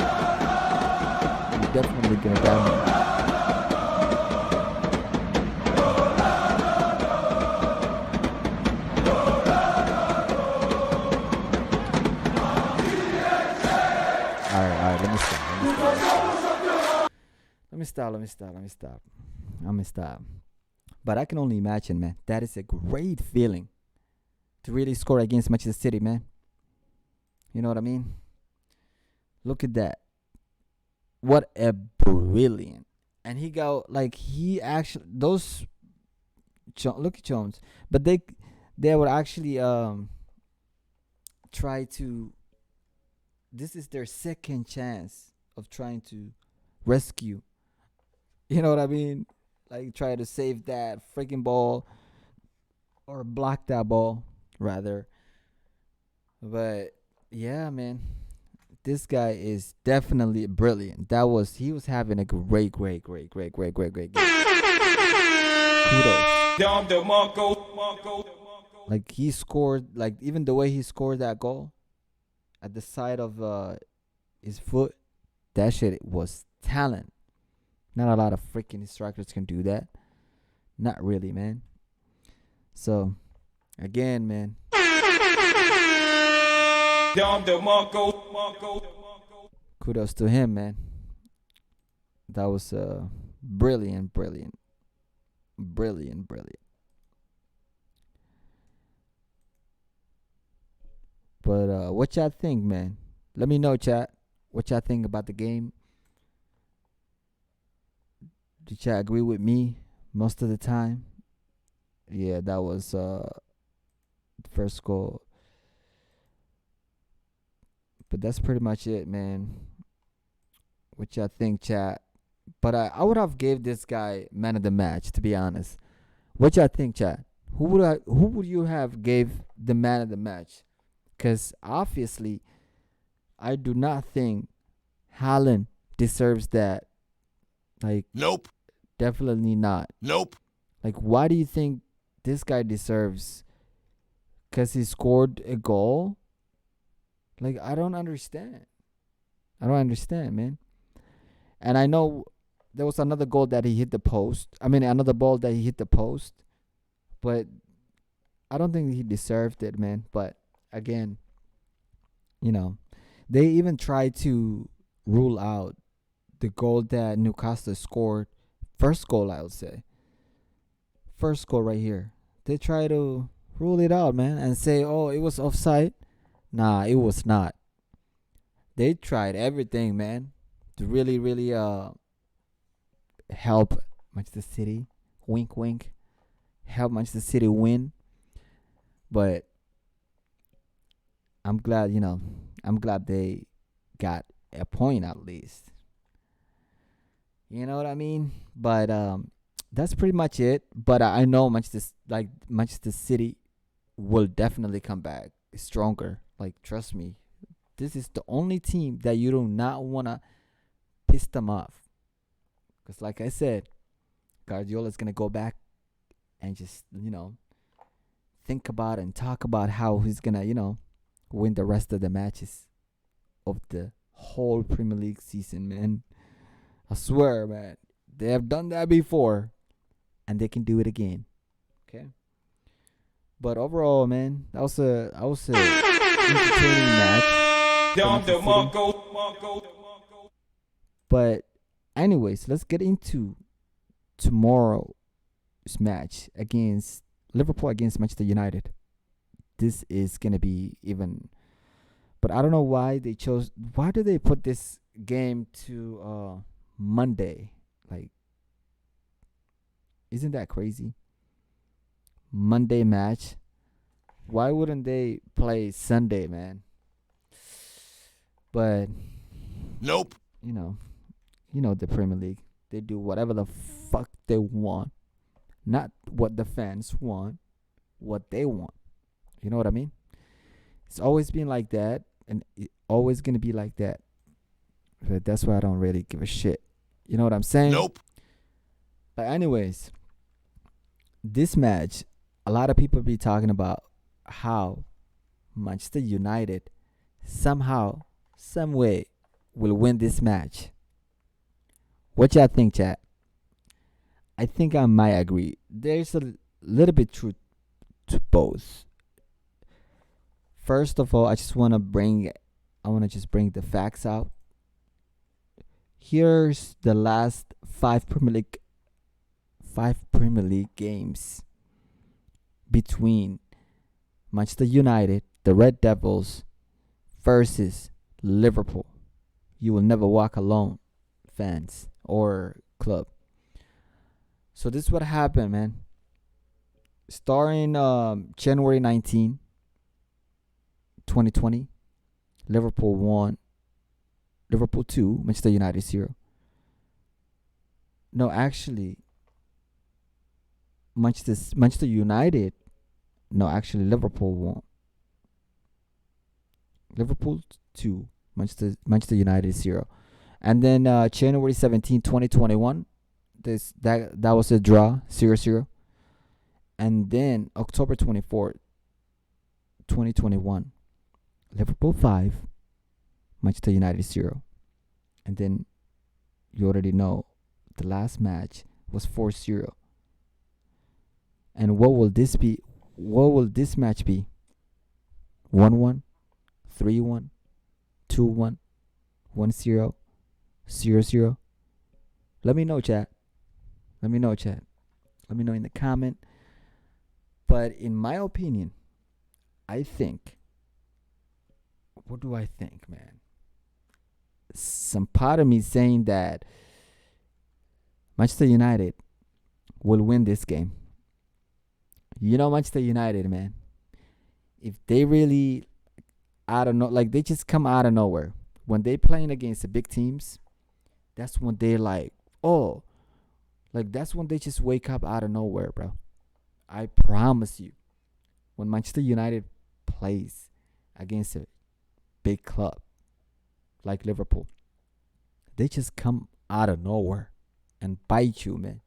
You're definitely gonna dominate. All right. Let me stop. Let me stop. But I can only imagine, man. That is a great feeling to really score against Manchester City, man. You know what I mean? Look at that. What a brilliant. And he got like he actually those look at Jones, but they would actually try to. This is their second chance of trying to rescue. You know what I mean? Like try to save that freaking ball or block that ball rather. But yeah, man, this guy is definitely brilliant. He was having a great game. Kudos. Like he scored, like even the way he scored that goal at the side of his foot, that shit was talent. Not a lot of freaking strikers can do that. Not really, man. So, again, man. Kudos to him, man. That was brilliant. But what y'all think, man? Let me know, chat. What y'all think about the game? Did y'all agree with me most of the time? Yeah, that was the first goal. But that's pretty much it, man. What y'all think, chat? But I would have gave this guy man of the match, to be honest. What y'all think, chat? Who would you have gave the man of the match? Because obviously, I do not think Haaland deserves that. Like, Nope. Definitely not. Nope. Like, why do you think this guy deserves? Because he scored a goal? Like, I don't understand. Man. And I know there was another goal that he hit the post. I mean, another ball that he hit the post. But I don't think he deserved it, man. But again, they even tried to rule out the goal that Newcastle scored. First goal, I would say. First goal right here. They try to rule it out, man, and say, oh, it was offside. Nah, it was not. They tried everything, man, to really, really help Manchester City. Wink, wink. Help Manchester City win. But I'm glad, they got a point at least. You know what I mean? But that's pretty much it. But I know Manchester City will definitely come back stronger. Like, trust me. This is the only team that you do not want to piss them off. Because like I said, Guardiola's going to go back and just, think about and talk about how he's going to, win the rest of the matches of the whole Premier League season, man. I swear, man. They have done that before, and they can do it again. Okay? But overall, man, that was a entertaining match. But anyways, let's get into tomorrow's match against Liverpool against Manchester United. This is gonna be even, but I don't know why they chose. Why do they put this game to Monday? Like, isn't that crazy? Monday match. Why wouldn't they play Sunday, man? But Nope. you know the Premier League. They do whatever the fuck they want. Not what the fans want, what they want. You know what I mean? It's always been like that, and it's always going to be like that. But that's why I don't really give a shit. You know what I'm saying? Nope. But anyways, this match, a lot of people be talking about how Manchester United somehow, some way, will win this match. What y'all think, chat? I think I might agree. There's a little bit truth to both. First of all, I want to just bring the facts out. Here's the last five Premier League games between Manchester United, the Red Devils, versus Liverpool. You will never walk alone, fans or club. So this is what happened, man. Starting January 19, 2020, Liverpool won. Liverpool 2, Manchester United 0. No, actually, Manchester United. No, actually, Liverpool won. Liverpool 2, Manchester United 0. And then January 17, 2021, that was a draw, 0-0. And then October 24th, 2021, Liverpool 5, Manchester United 0. And then you already know the last match was 4-0. And what will this be? What will this match be? 1-1, 3-1, 2-1, 1-0, 0-0. Let me know, chat. Let me know, chat. Let me know in the comment. But in my opinion, I think. What do I think, man? Some part of me saying that Manchester United will win this game. You know, Manchester United, man. If they really, I don't know, like they just come out of nowhere. When they playing against the big teams, that's when they're like, oh, like that's when they just wake up out of nowhere, bro. I promise you, when Manchester United plays against a big club like Liverpool, they just come out of nowhere and bite you, man.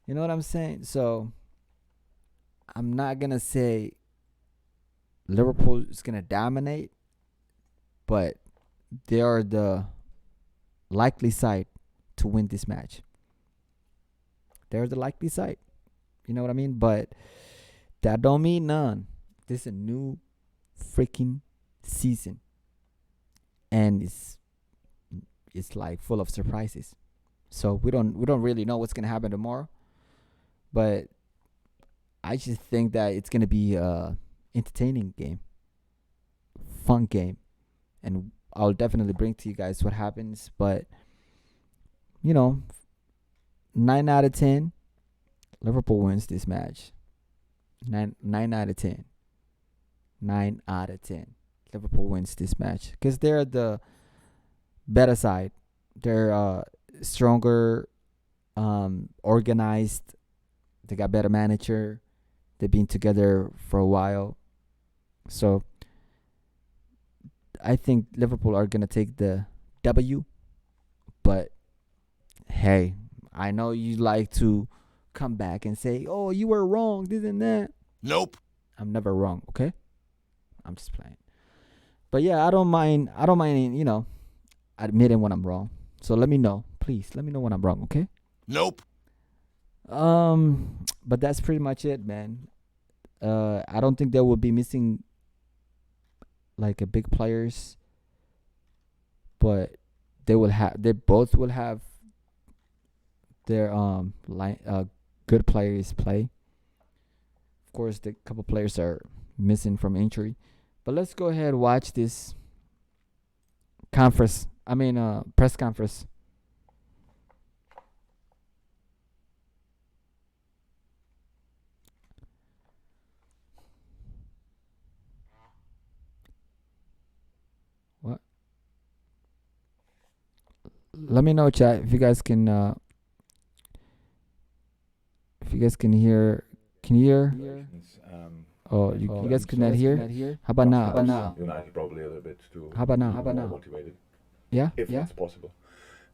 You know what I'm saying? So I'm not gonna say Liverpool is gonna dominate, but they are the likely side to win this match. They're the likely side. You know what I mean? But that don't mean none. This is a new freaking season, and it's like full of surprises. So we don't really know what's gonna happen tomorrow, but I just think that it's gonna be a entertaining game, fun game, and I'll definitely bring to you guys what happens. But 9 out of 10, Liverpool wins this match. 9 out of 10. 9 out of 10. Liverpool wins this match because they're the better side. They're stronger, organized. They got better manager. They've been together for a while. So I think Liverpool are going to take the W. But hey, I know you like to come back and say, oh, you were wrong, this and that. Nope. I'm never wrong, okay? I'm just playing. But yeah, I don't mind, admitting when I'm wrong. So let me know. Please, let me know when I'm wrong, okay? Nope. But that's pretty much it, man. I don't think they will be missing like a big players, but they both will have their good players play. Of course, the couple players are missing from injury. But let's go ahead and watch this press conference. What? Let me know, chat, if you guys can hear. Can you hear? Oh, you guys cannot hear? How about now? United probably a little bit too. How about now? Motivated, Yeah? if that's possible,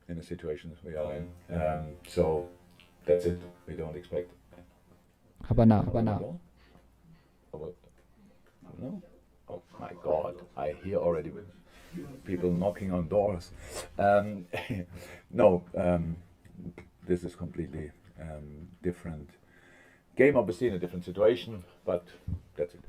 in the situations we are in. So that's it. We don't expect. How about now? No. Oh my God! I hear already people knocking on doors. No. This is completely different game, obviously in a different situation, but that's it.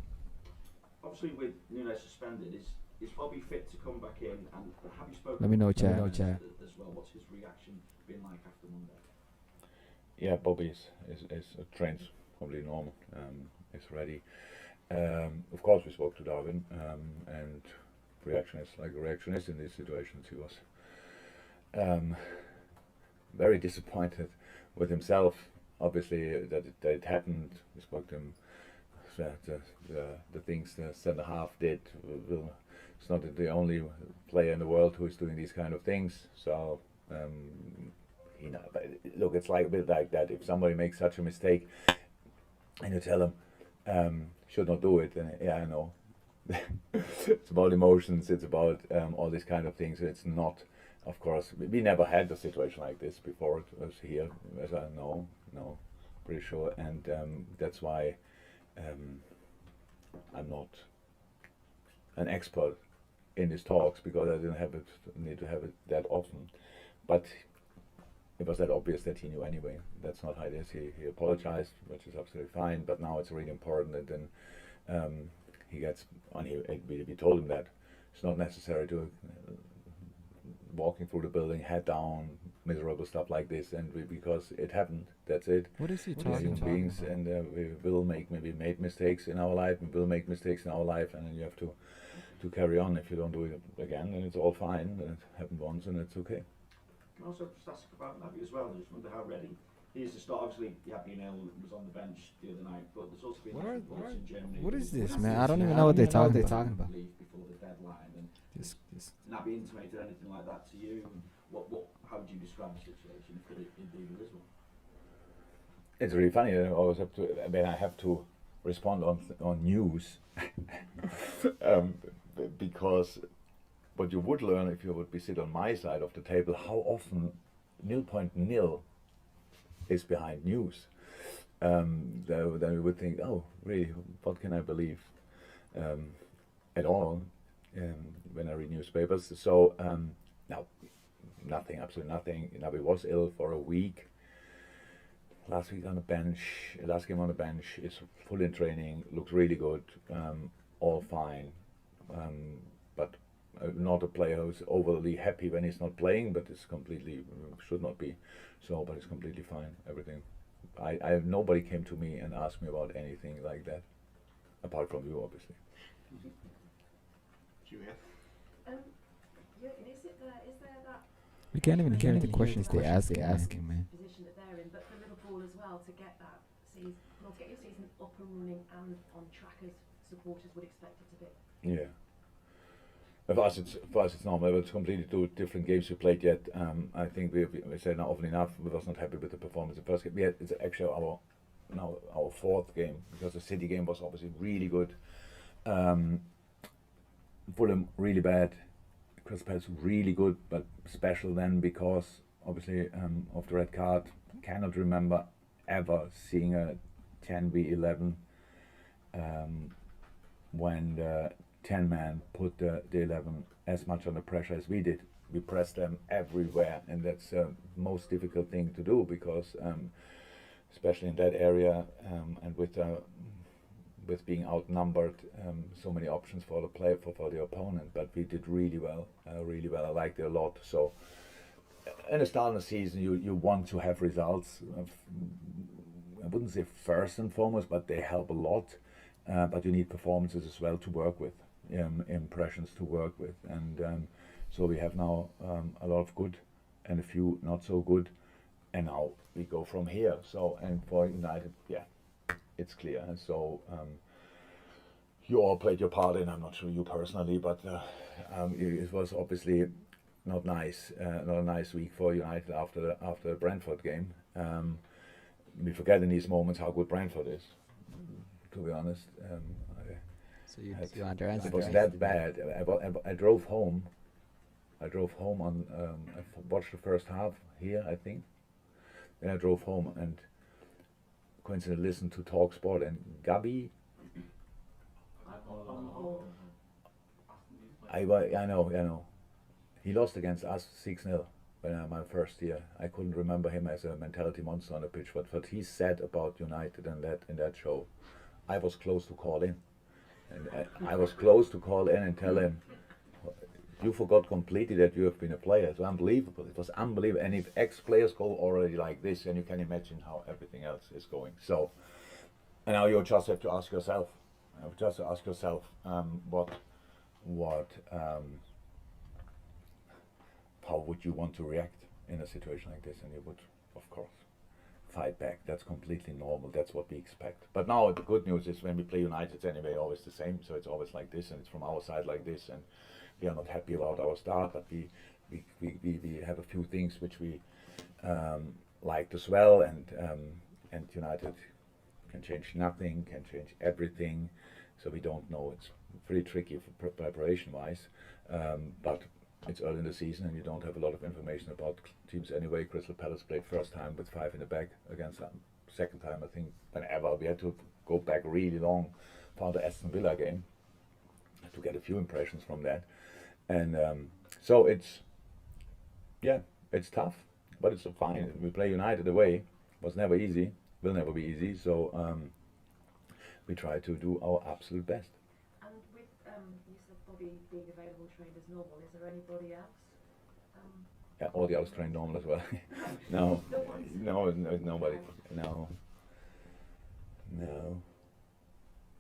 Obviously, with Nunes suspended, is is Bobby fit to come back in? And have you spoken? Let me know, to him chat. as well. What's his reaction been like after Monday? Yeah, Bobby is trains completely normal. Is ready. Of course, we spoke to Darwin, and reaction is like a reaction is in these situations. He was very disappointed with himself. Obviously, that it happened. We spoke to him. That the things the centre half did. It's not the only player in the world who is doing these kind of things. So. But look, it's like a bit like that. If somebody makes such a mistake, and you tell them should not do it, then yeah, I know. It's about emotions. It's about all these kind of things. It's not, of course. We never had a situation like this before. It was here, as I know, pretty sure, and that's why I'm not an expert in these talks, because I didn't need to have it that often, but. It was that obvious that he knew anyway. That's not how it is. He apologized, which is absolutely fine. But now it's really important that then he gets on. We told him that it's not necessary to walking through the building, head down, miserable stuff like this. And because it happened, that's it. What is he We're talking human beings, about? and we will made mistakes in our life. We will make mistakes in our life, and then you have to carry on. If you don't do it again, then it's all fine. It happened once, and it's okay. Can I also just ask about Naby as well? I just wonder how ready he is to start. Obviously, Gabriel was on the bench the other night, but there's also been reports in Germany. What is this, man? I don't even know what they're talking about. Leave before the deadline, and This. Naby intimated anything like that to you? And how would you describe the situation if it indeed is one? It's really funny. I have to respond on news because. What you would learn if you would be sit on my side of the table, how often 0.0 is behind news. Then we would think, oh, really, what can I believe at all when I read newspapers? So now, nothing, absolutely nothing. Naby was ill for a week. Last game on the bench, is full in training, looks really good, all fine, but. Not a player who's overly happy when he's not playing, but it's completely should not be so. But it's completely fine. Everything. Nobody came to me and asked me about anything like that, apart from you, obviously. Julia. Is there that? We can't even hear the questions they asking, man. Position that they're in, but for Liverpool as well to get that season, to get your season up and running and on track as supporters would expect it to be. Yeah. For us, it's normal. It's completely two different games we played yet. I think we said now often enough. We was not happy with the performance in the first game. It's actually our fourth game, because the City game was obviously really good. Fulham really bad. Crystal Palace really good, but special then because obviously of the red card. Cannot remember ever seeing a 10v11 when the 10-man put the 11 as much under pressure as we did. We pressed them everywhere, and that's the most difficult thing to do, because especially in that area and with being outnumbered, so many options for the player for the opponent. But we did really well. I liked it a lot. So in the start of the season, you want to have results. I wouldn't say first and foremost, but they help a lot. But you need performances as well to work with. Impressions to work with, and so we have now a lot of good and a few not so good, and now we go from here. So, and for United, yeah, it's clear. And so you all played your part in. I'm not sure you personally, but it was obviously not nice, not a nice week for United after the Brentford game. We forget in these moments how good Brentford is. To be honest. So you understand? It was that bad. I drove home. I watched the first half here, I think. Then I drove home and coincidentally listened to Talk Sport, and Gabi. I know. He lost against us 6-0 when my first year. I couldn't remember him as a mentality monster on the pitch, but what he said about United in that show, I was close to call in. And I was close to call in and tell him, you forgot completely that you have been a player. It was unbelievable. It was unbelievable. And if ex-players go already like this, then you can imagine how everything else is going. So, and now you just have to ask yourself. How would you want to react in a situation like this? And you would, of course, fight back. That's completely normal. That's what we expect. But now the good news is when we play United, it's anyway always the same. So it's always like this, and it's from our side like this. And we are not happy about our start, but we have a few things which we liked as well. And United can change nothing, can change everything. So we don't know. It's pretty tricky for preparation-wise, but it's early in the season and you don't have a lot of information about teams anyway. Crystal Palace played first time with 5 in the back against them. Second time, I think, whenever we had to go back really long for the Aston Villa game to get a few impressions from that. And so it's tough, but it's fine. We play United away. It was never easy, will never be easy. So we try to do our absolute best. And with you said Bobby being available, trained as normal, is there anybody else? Yeah, all the others train normal as well. No, nobody. No.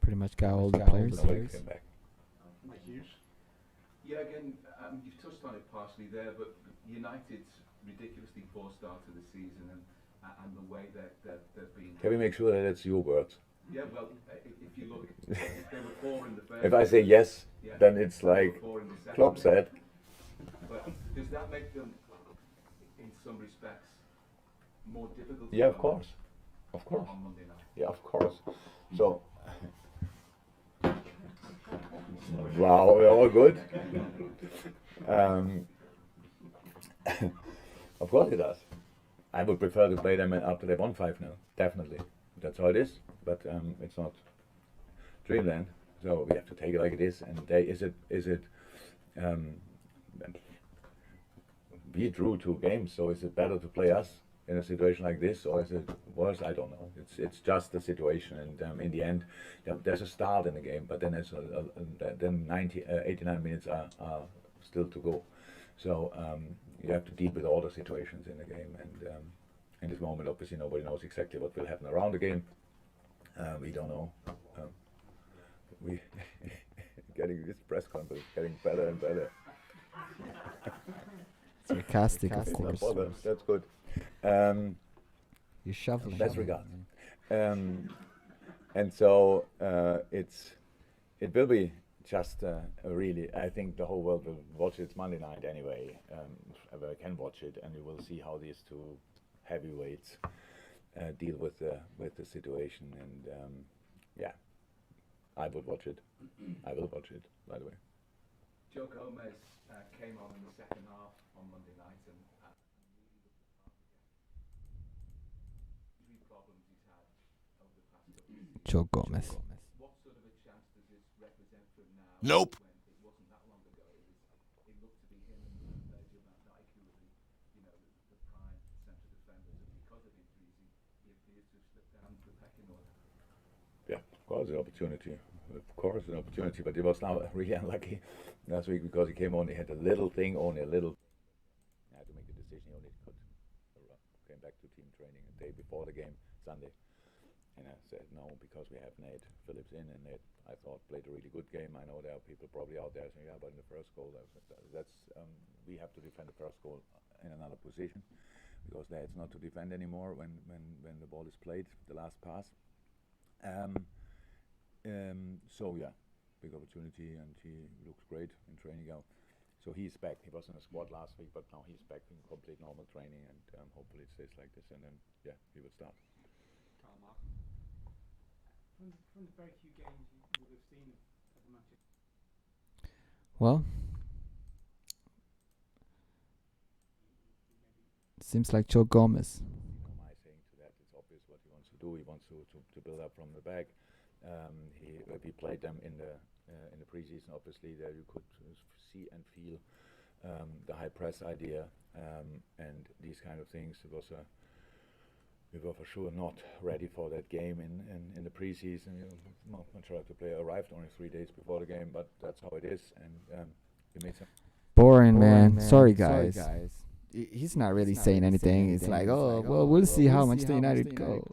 Pretty much got all the players. Nobody came back. Mike Hughes. Yeah, again, you've touched on it partially there, but United's ridiculously poor start to the season and the way that they've been. Can we make sure that it's your words? Yeah, well, if you look, they were poor in the first. If I say yes, yeah, then it's like Klopp said. But does that make them, in some respects, more difficult? Yeah, of course. Of course. On Monday night. Yeah, of course. So, wow, we're all good. Of course it does. I would prefer to play them after they won 5-0. Definitely. That's how it is. But it's not dreamland. So we have to take it like it is. And we drew 2 games, so is it better to play us in a situation like this, or is it worse? I don't know. It's just the situation, and in the end, there's a start in the game, but then then 89 minutes are still to go. So you have to deal with all the situations in the game, and in this moment, obviously, nobody knows exactly what will happen around the game. We don't know. We getting this press conference getting better and better. Sarcastic, of course. That's good. You're shuffling. Best regards. And so it will be just really. I think the whole world will watch it. It's Monday night anyway. I can watch it, and you will see how these 2 heavyweights deal with the situation. And yeah, I would watch it. I will watch it. By the way. Joe Gomez came on in the second half on Monday night and really problems he's had over the past couple of seasons. Joe Gomez. What sort of a chance does this represent for him now? Nope. When it wasn't that long ago, it looked to be him and Virgil van Dijk who were the prime central defenders, and because of injuries, he appears to have slipped down the pecking order. Yeah, of course, an opportunity. Of course, an opportunity, but he was now really unlucky last week because he came on. He had a little thing, only a little. He had to make a decision. He only came back to team training the day before the game, Sunday, and I said no because we have Nate Phillips in, and Nate I thought played a really good game. I know there are people probably out there saying, yeah, but in the first goal, we have to defend the first goal in another position because there it's not to defend anymore when the ball is played, the last pass. So yeah, big opportunity, and he looks great in training now. So he's back. He was in the squad last week, but now he's back in complete normal training, and hopefully it stays like this. And then yeah, he will start. From the very few games you would have seen at the match. Well, seems like Joe Gomez. My saying to that, it's obvious what he wants to do. He wants to build up from the back. We played them in the preseason. Obviously, there you could see and feel the high press idea and these kind of things. We were for sure not ready for that game in the preseason. Manchester to play arrived only 3 days before the game, but that's how it is. And we made some. boring, man. Sorry, guys. He's not really saying anything. It's like, oh, well, we'll see how Manchester United go.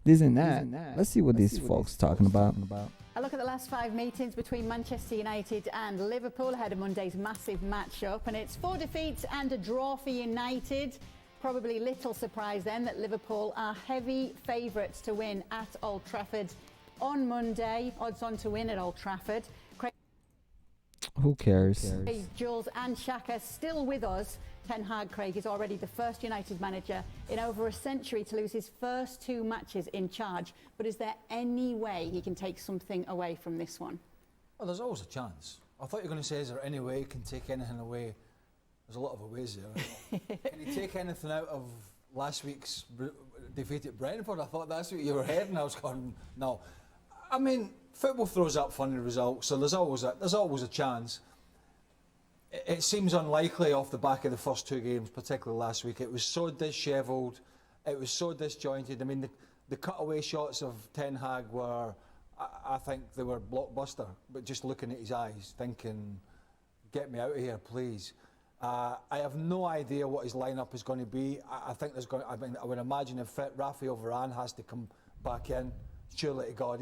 This and that. Let's see what these folks talking about. A look at the last 5 meetings between Manchester United and Liverpool ahead of Monday's massive match-up, and it's 4 defeats and a draw for United. Probably little surprise then that Liverpool are heavy favourites to win at Old Trafford on Monday. Odds on to win at Old Trafford. Who cares? Jules and Xhaka still with us. Ten Hag, Craig, is already the first United manager in over a century to lose his first 2 matches in charge. But is there any way he can take something away from this one? Well, there's always a chance. I thought you were going to say, is there any way he can take anything away? There's a lot of ways there. Can he take anything out of last week's defeat at Brentford? I thought that's what you were heading. I was going, no. I mean, football throws up funny results, so there's always a chance. It seems unlikely off the back of the first 2 games, particularly last week. It was so dishevelled, it was so disjointed. I mean, the cutaway shots of Ten Hag were, I think they were blockbuster, but just looking at his eyes, thinking, get me out of here, please. I have no idea what his lineup is going to be. I think there's going. I mean, I would imagine if Rafael Varane has to come back in, surely to God,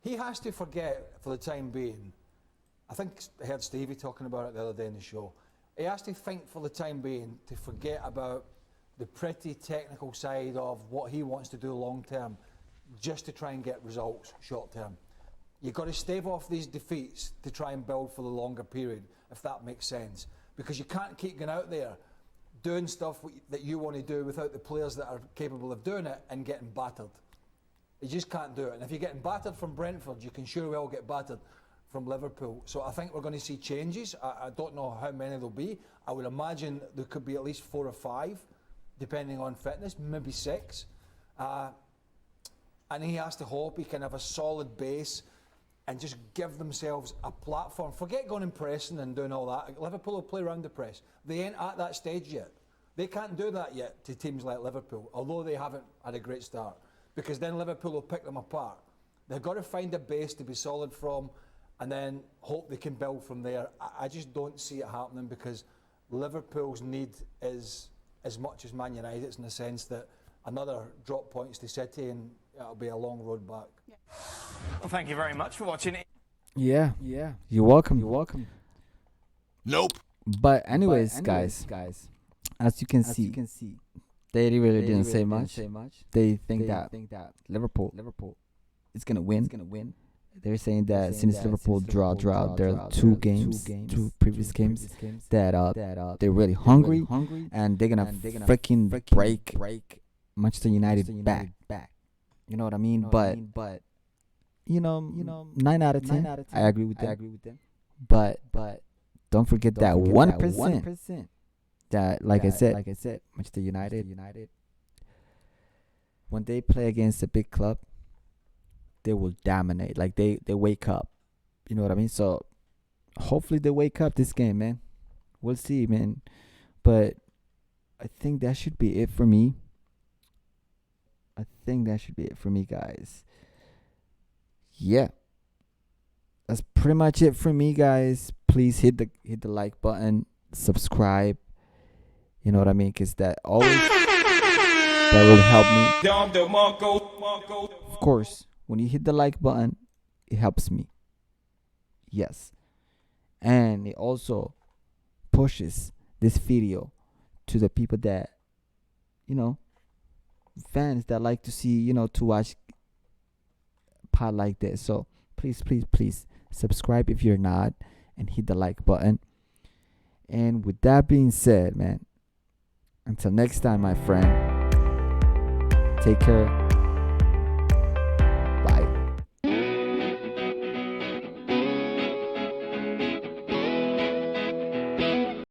he has to forget for the time being. I think I heard Stevie talking about it the other day in the show. He has to think for the time being to forget about the pretty technical side of what he wants to do long term, just to try and get results short term. You've got to stave off these defeats to try and build for the longer period, if that makes sense. Because you can't keep going out there doing stuff that you want to do without the players that are capable of doing it and getting battered. You just can't do it. And if you're getting battered from Brentford, you can sure well get battered from Liverpool. So I think we're going to see changes. I don't know how many there'll be. I would imagine there could be at least 4 or 5, depending on fitness, maybe 6. And he has to hope he can have a solid base and just give themselves a platform. Forget going and pressing and doing all that. Liverpool will play round the press. They ain't at that stage yet. They can't do that yet to teams like Liverpool, although they haven't had a great start, because then Liverpool will pick them apart. They've got to find a base to be solid from and then hope they can build from there. I just don't see it happening, because Liverpool's need is as much as Man United's, in the sense that another drop points to City and it'll be a long road back. Well, thank you very much for watching it. Yeah. You're welcome. Nope. But anyways, guys, as you can see, they really didn't say much. They think that Liverpool is gonna win. They're saying that since Liverpool draw their 2 previous games, that they're really hungry and they're gonna freaking break Manchester United back. You know what I mean? But you know, 9 out of 10, I agree with them. But don't forget that 1%. That, like I said, Manchester United, when they play against a big club, they will dominate. Like they wake up. You know what I mean? So hopefully they wake up this game, man. We'll see, man. But I think that should be it for me. Guys. Yeah. That's pretty much it for me, guys. Please hit the like button, subscribe. You know what I mean? Because that will help me. Of course, when you hit the like button, it helps me. Yes. And it also pushes this video to the people that, fans that like to see, to watch pod like this. So please subscribe if you're not, and hit the like button. And with that being said, man, until next time, my friend, take care.